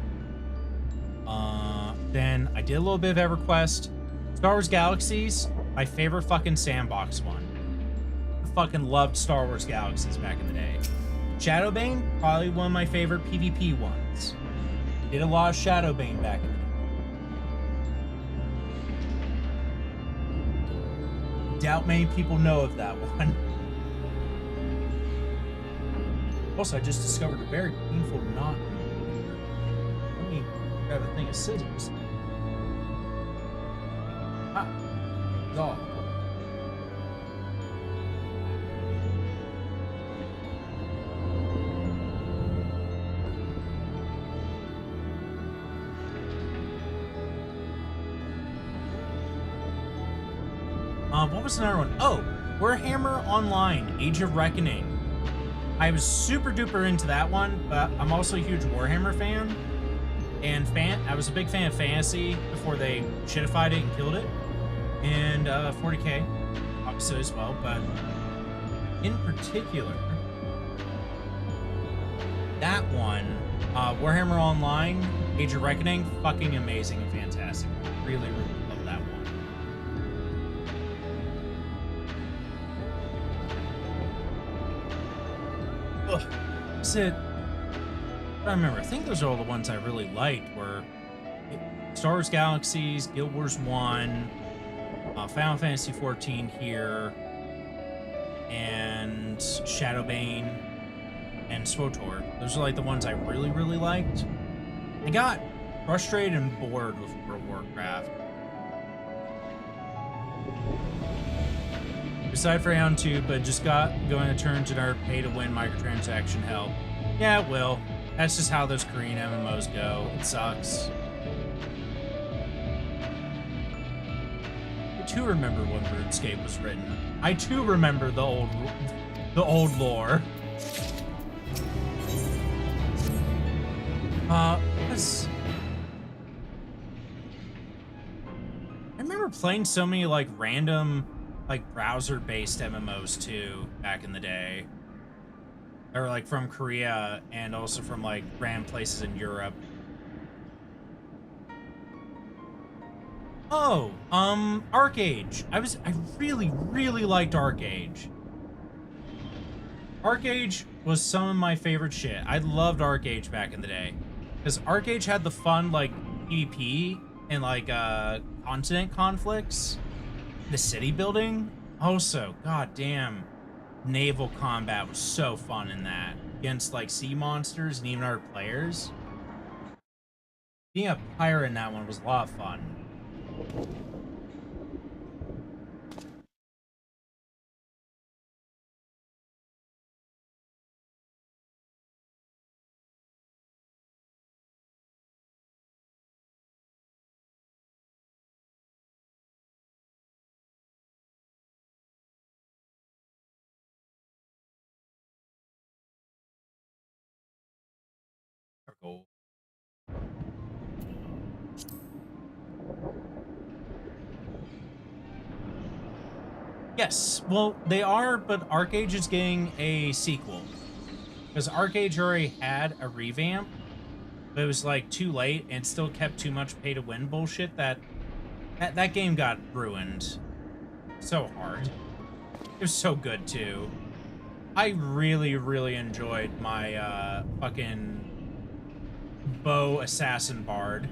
Then I did a little bit of EverQuest. Star Wars Galaxies, my favorite fucking sandbox one. I fucking loved Star Wars Galaxies back in the day. Shadowbane, probably one of my favorite PvP ones. Did a lot of Shadowbane back in the day. Doubt many people know of that one. Also, I just discovered a very painful knot. Let me grab a thing of scissors. Ah, dog. What was another one? Oh, Warhammer Online, Age of Reckoning. I was super duper into that one, but I'm also a huge Warhammer fan. And I was a big fan of Fantasy before they shitified it and killed it. And 40K, obviously as well, but in particular, that one, Warhammer Online, Age of Reckoning, fucking amazing and fantastic. Really, really love that one. Ugh. I remember, I think those are all the ones I really liked were Star Wars Galaxies, Guild Wars 1, Final Fantasy 14 here, and Shadowbane, and SWTOR. Those are like the ones I really, really liked. I got frustrated and bored with World of Warcraft Aside for round 2, but just going to turn to our pay-to-win microtransaction hell. Yeah, it will. That's just how those Korean MMOs go. It sucks. I too remember when RuneScape was written. I too remember the old lore. I remember playing so many like random like browser-based MMOs too back in the day. They were like from Korea and also from like random places in Europe. Oh, ArcAge. I really liked ArcAge. ArcAge was some of my favorite shit. I loved ArcAge back in the day. Because ArcAge had the fun, like, PvP and, like, continent conflicts. The city building. Also, goddamn, naval combat was so fun in that. Against, like, sea monsters and even other players. Being a pirate in that one was a lot of fun. Cool. Yes, well, they are, but ArcAge is getting a sequel. Because ArcAge already had a revamp, but it was, like, too late and still kept too much pay-to-win bullshit that game got ruined so hard. It was so good, too. I really enjoyed my, fucking bow assassin bard.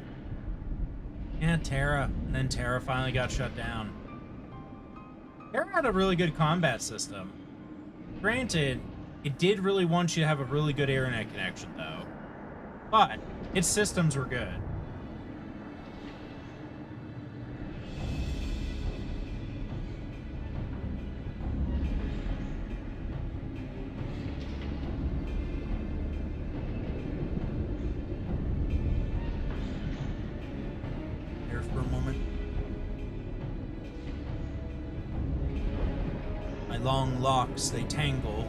Yeah, Terra. And then Terra finally got shut down. Terra had a really good combat system. Granted, it did really want you to have a really good internet connection, though. But its systems were good. Here for a moment. My long locks, they tangle.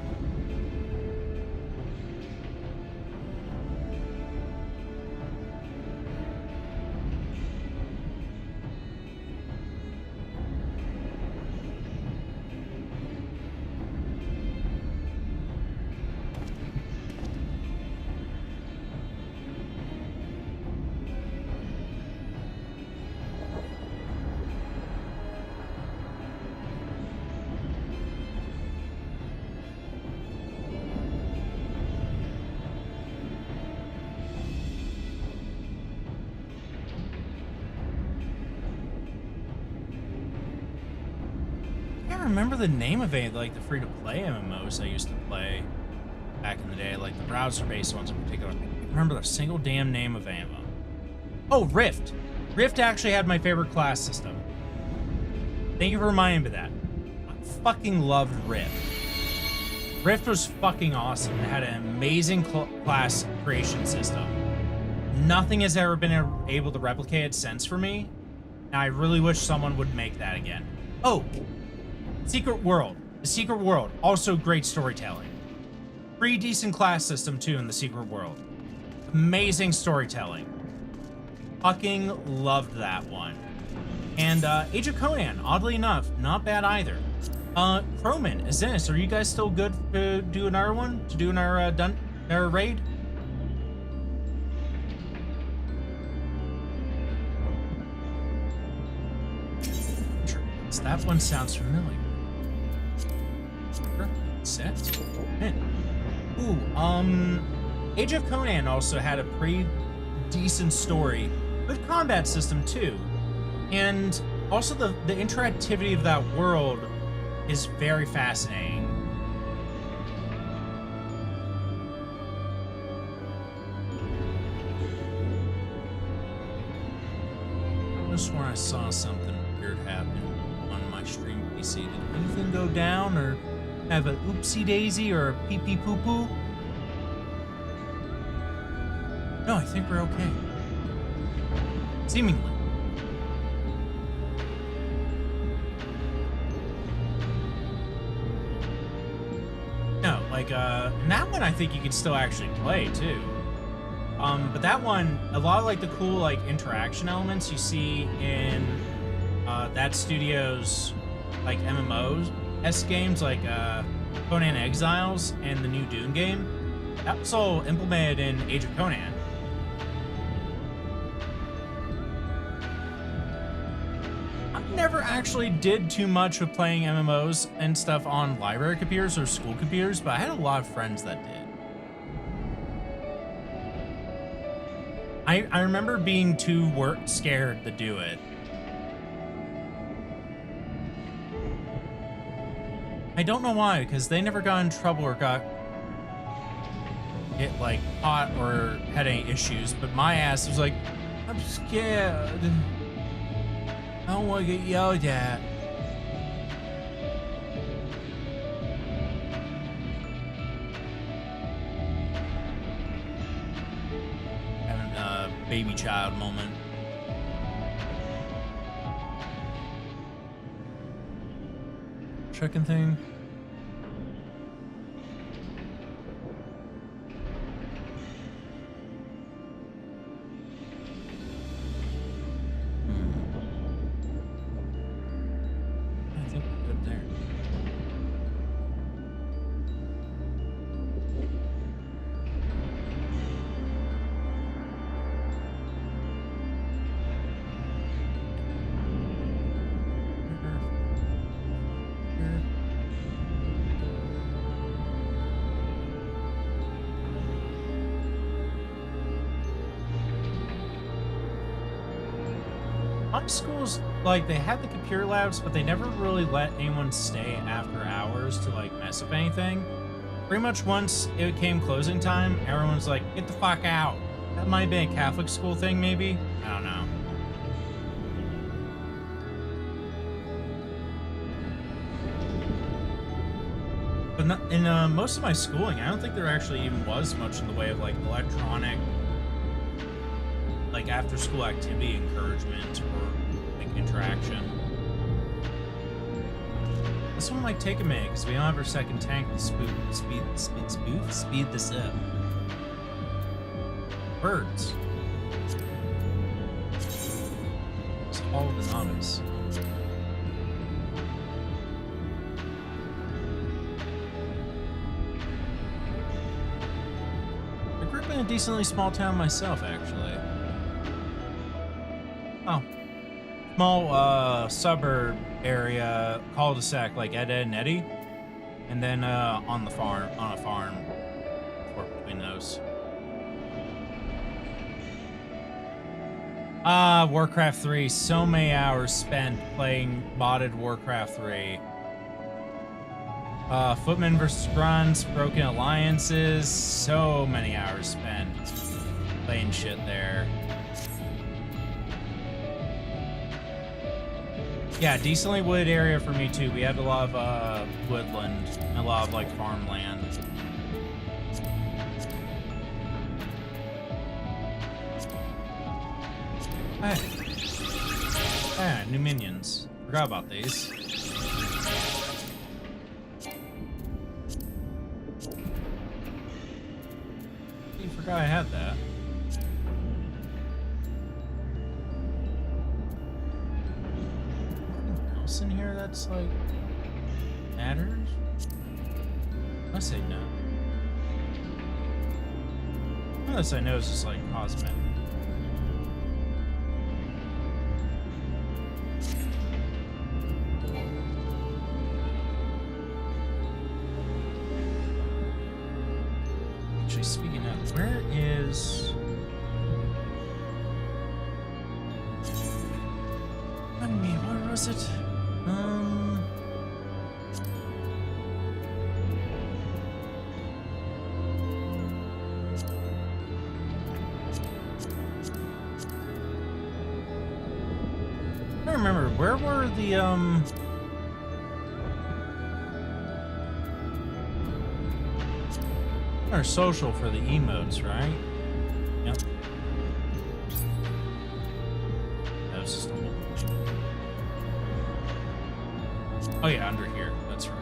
I can't remember the name of any like the free-to-play MMOs I used to play back in the day, like the browser-based ones in particular. I can't remember the single damn name of any of them. Oh, Rift. Rift actually had my favorite class system. Thank you for reminding me of that. I fucking loved Rift. Rift was fucking awesome. It had an amazing class creation system. Nothing has ever been able to replicate it since for me. And I really wish someone would make that again. Oh, Secret World. The Secret World. Also great storytelling. Pretty decent class system, too, in the Secret World. Amazing storytelling. Fucking loved that one. And Age of Conan, oddly enough, not bad either. Croman, Azinis, are you guys still good to do another one? To do another raid? That one sounds familiar. Set. Ooh, Age of Conan also had a pretty decent story with combat system too. And also the interactivity of that world is very fascinating. I just swear I saw something weird happen. on my stream PC. Did anything go down or have an oopsie daisy or a pee pee poo poo? No, I think we're okay. Seemingly. No, like, and that one I think you could still actually play too. But that one, a lot of like the cool like interaction elements you see in that studio's like MMOs, games like Conan Exiles and the new Dune game, that was all implemented in Age of Conan. I never actually did too much with playing MMOs and stuff on library computers or school computers, but I had a lot of friends that did. I remember being too scared to do it. I don't know why, because they never got in trouble or got like caught or had any issues, but my ass was like, I'm scared. I don't want to get yelled at. Having a baby child moment. Checking thing. I think we're good there. My schools, like, they had the computer labs, but they never really let anyone stay after hours to, like, mess with anything. Pretty much once it came closing time, everyone's like, get the fuck out. That might have been a Catholic school thing, maybe? I don't know. But not, in most of my schooling, I don't think there actually even was much in the way of, like, electronic, like, after-school activity encouragement or, like, interaction. This one might take a minute, because we don't have our second tank to speed this up. Birds. It's all of the novice. I grew up in a decently small town myself, actually. Oh. Small suburb area, cul-de-sac like Ed, Ed and Eddie. And then on a farm, between those. Ah, Warcraft 3. So many hours spent playing modded Warcraft 3. Footmen vs. Grunts, Broken Alliances. So many hours spent playing shit there. Yeah, decently wooded area for me too. We had a lot of woodland and a lot of like farmland. Hey. Yeah, new minions. Forgot about these. You forgot I had that. In here that's like matters? I say no. Unless I know it's just like cosmetic. Actually, speaking of, where is I mean, where was it? I remember, where were the, our social for the emotes, right? Yep. That was just a whole thing. Oh yeah, under here. That's right.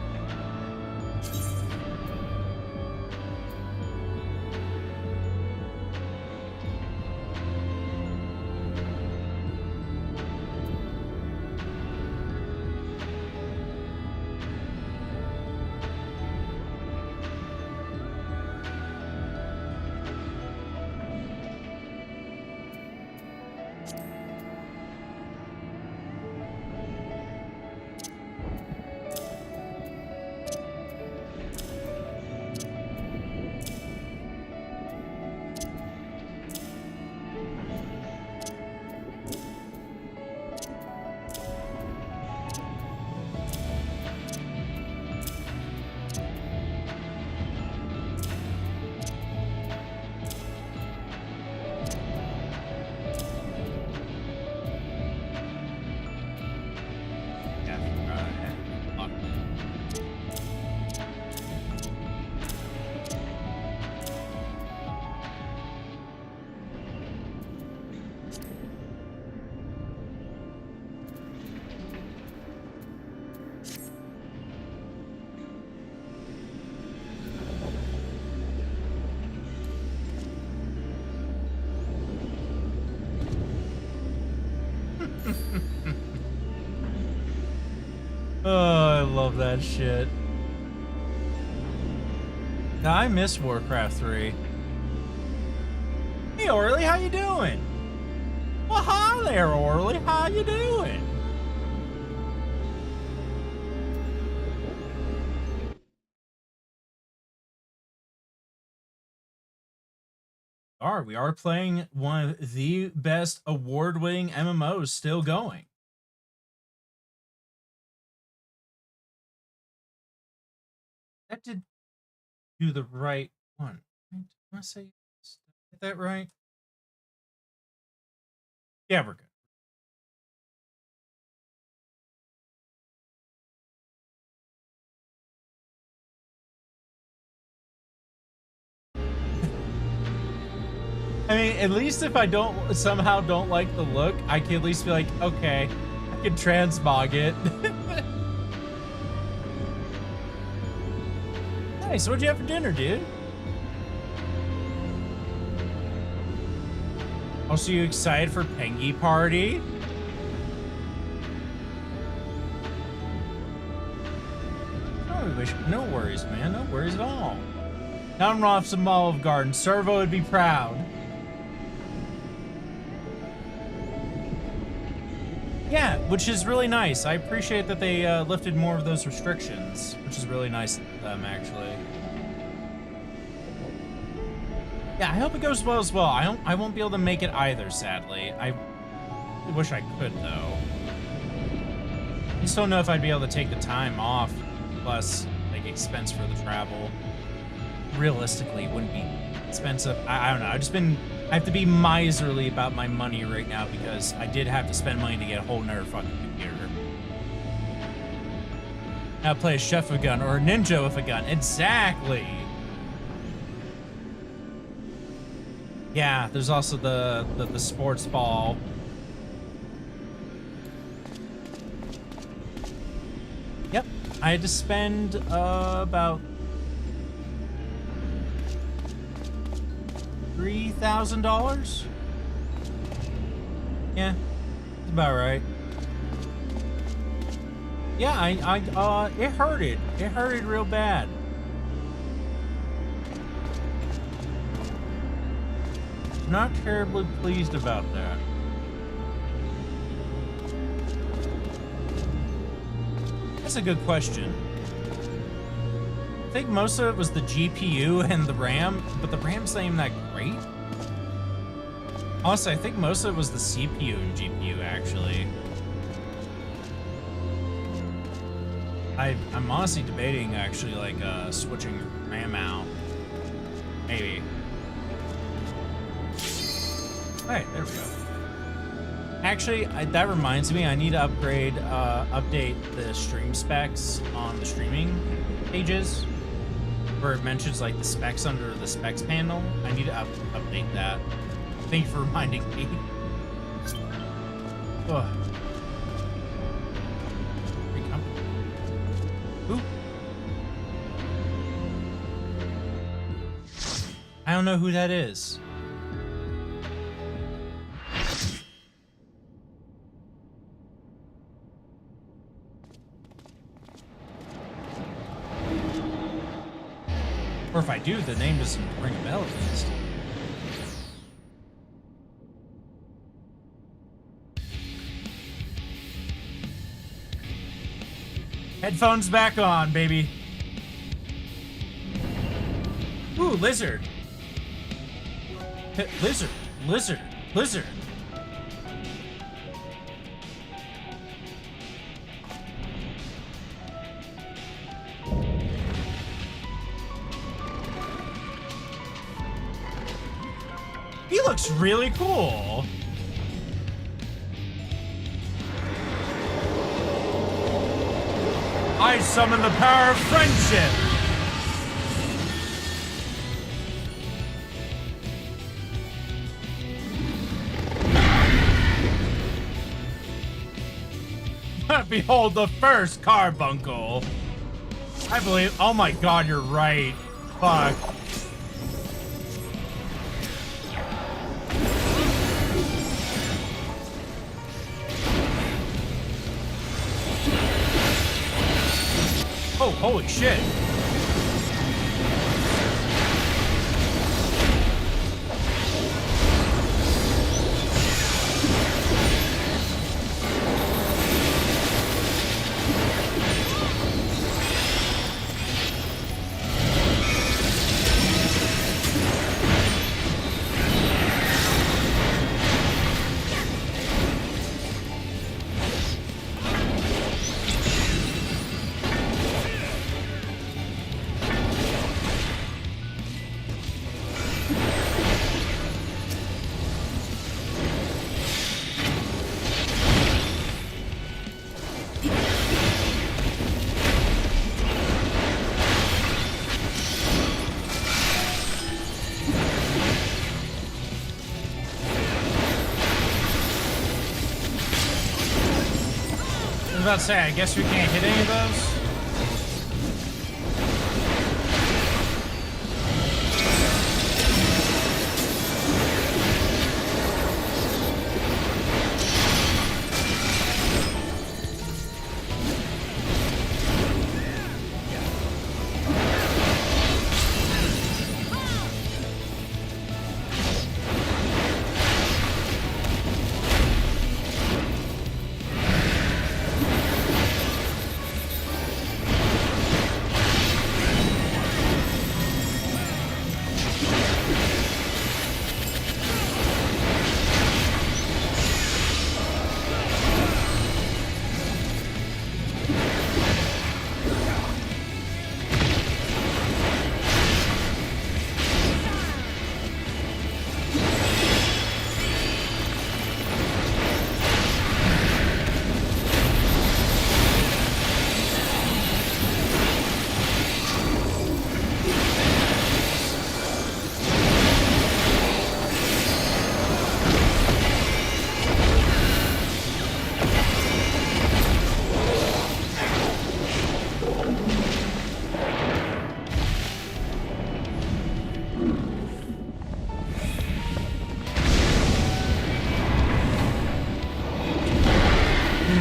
Oh, I love that shit. Now, I miss Warcraft 3. Hey, Orly, how you doing? Well, hi there, Orly. How you doing? We are playing one of the best award-winning MMOs still going. That did do the right one. Did I say get that right? Yeah, we're good. I mean, at least if I somehow don't like the look, I can at least be like, okay, I can transmog it. Hey, so what'd you have for dinner, dude? Oh, so you excited for Pengy Party? No worries, man. No worries at all. Now I'm off some Olive Garden. Servo would be proud. Yeah, which is really nice. I appreciate that they lifted more of those restrictions, which is really nice of them, actually. Yeah, I hope it goes well as well. I won't be able to make it either, sadly. I wish I could, though. I just don't know if I'd be able to take the time off, plus, like, expense for the travel. Realistically, it wouldn't be expensive. I don't know. I have to be miserly about my money right now because I did have to spend money to get a whole nother fucking computer. Now play a chef with a gun or a ninja with a gun. Exactly. Yeah, there's also the sports ball. Yep, I had to spend about $3,000. Yeah, that's about right. Yeah, it hurted. It hurted real bad. Not terribly pleased about that. That's a good question. I think most of it was the GPU and the RAM, but the RAM's not even that great. Honestly, I think most of it was the CPU and GPU, actually. I'm honestly debating, actually, like, switching RAM out. Maybe. Alright, there we go. Actually, that reminds me, I need to update the stream specs on the streaming pages, where it mentions like the specs under the specs panel. I need to update that. Thank you for reminding me. Ugh. Free company. Who? I don't know who that is. Or if I do, the name doesn't ring a bell at least. Headphones back on, baby. Ooh, lizard. Lizard, lizard, lizard. He looks really cool. I summon the power of friendship. Behold the first carbuncle. I believe. Oh my god, you're right. Fuck. Oh, holy shit. I was about to say, I guess we can't hit any of those.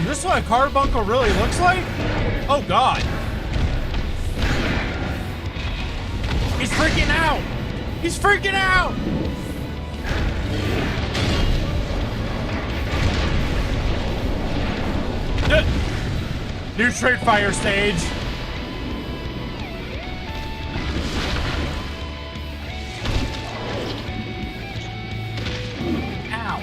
This is what a carbuncle really looks like? Oh god. He's freaking out! He's freaking out! New Street Fire stage. Ow.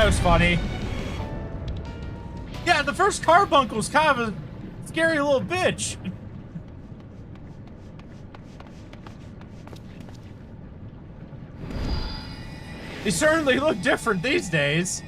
That was funny. Yeah, the first carbuncle's kind of a scary little bitch. They certainly look different these days.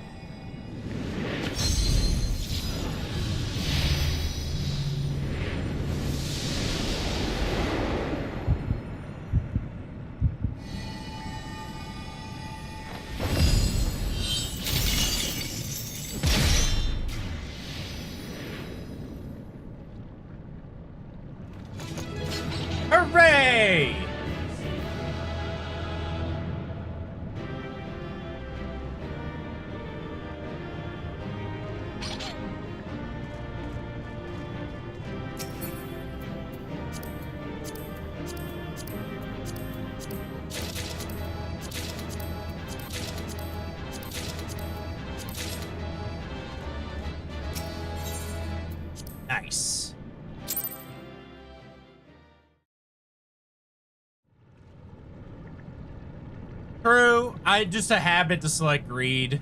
Hooray! Nice. True. I just a habit to select greed.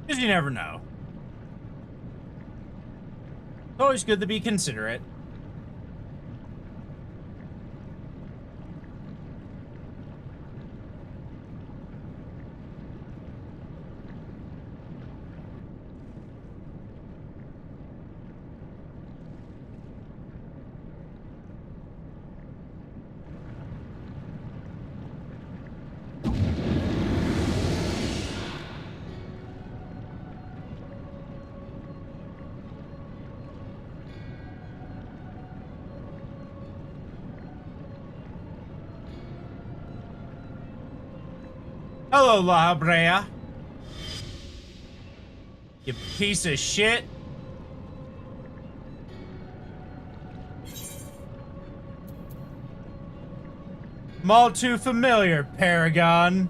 Because you never know. It's always good to be considerate. Hello, La Brea. You piece of shit. I'm all too familiar, Paragon.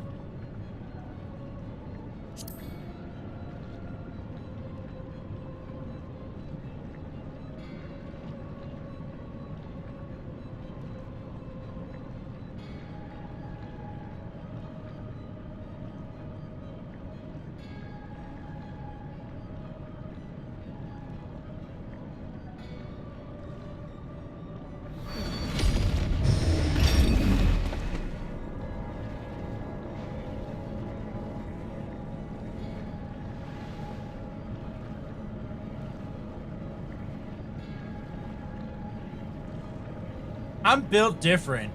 I'm built different.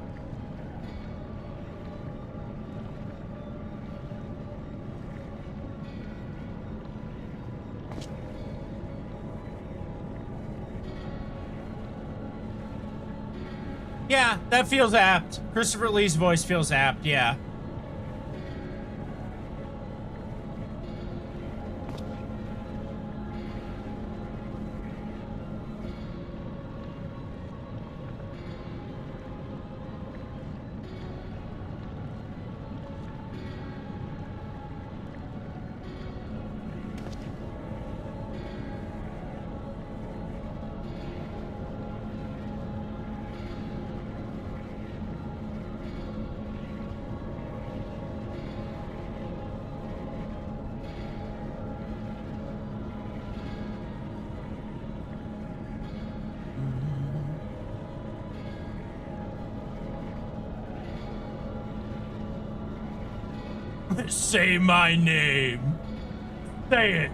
Yeah, that feels apt. Christopher Lee's voice feels apt, yeah. Say my name. Say it.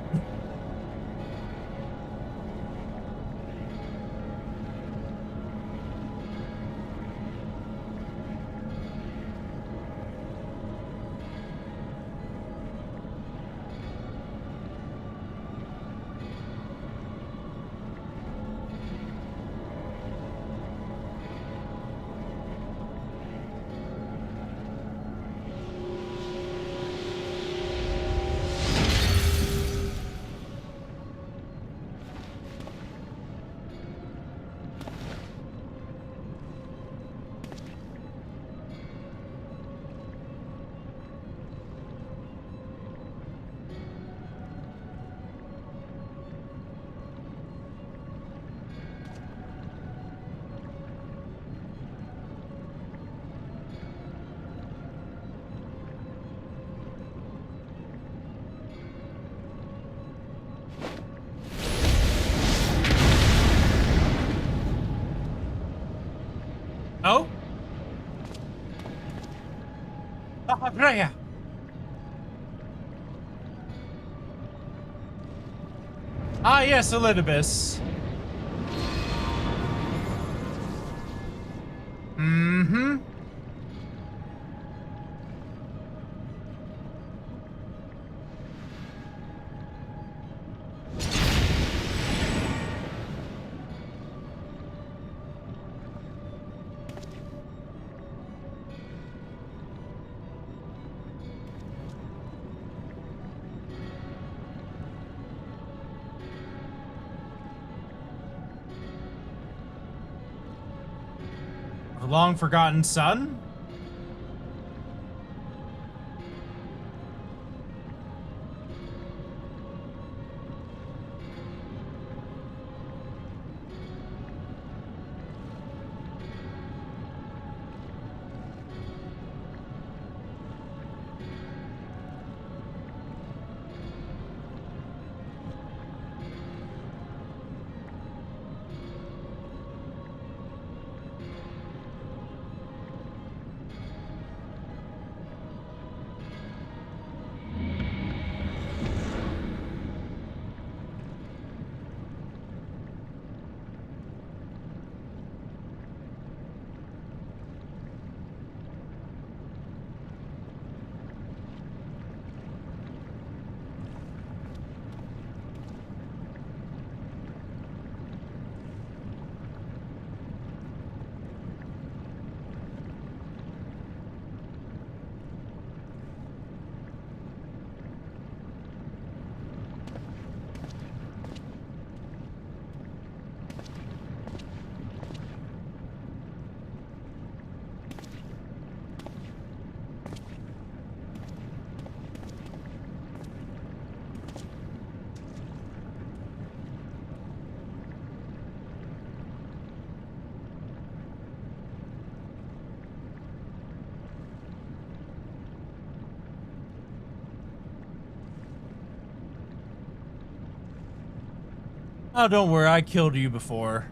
Raya. Ah, yes, Elidibus. Mm-hmm. Our long forgotten son? Oh, don't worry, I killed you before.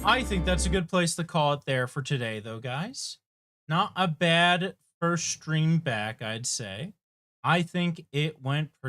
I think that's a good place to call it there for today, though, guys. Not a bad first stream back, I'd say. I think it went pretty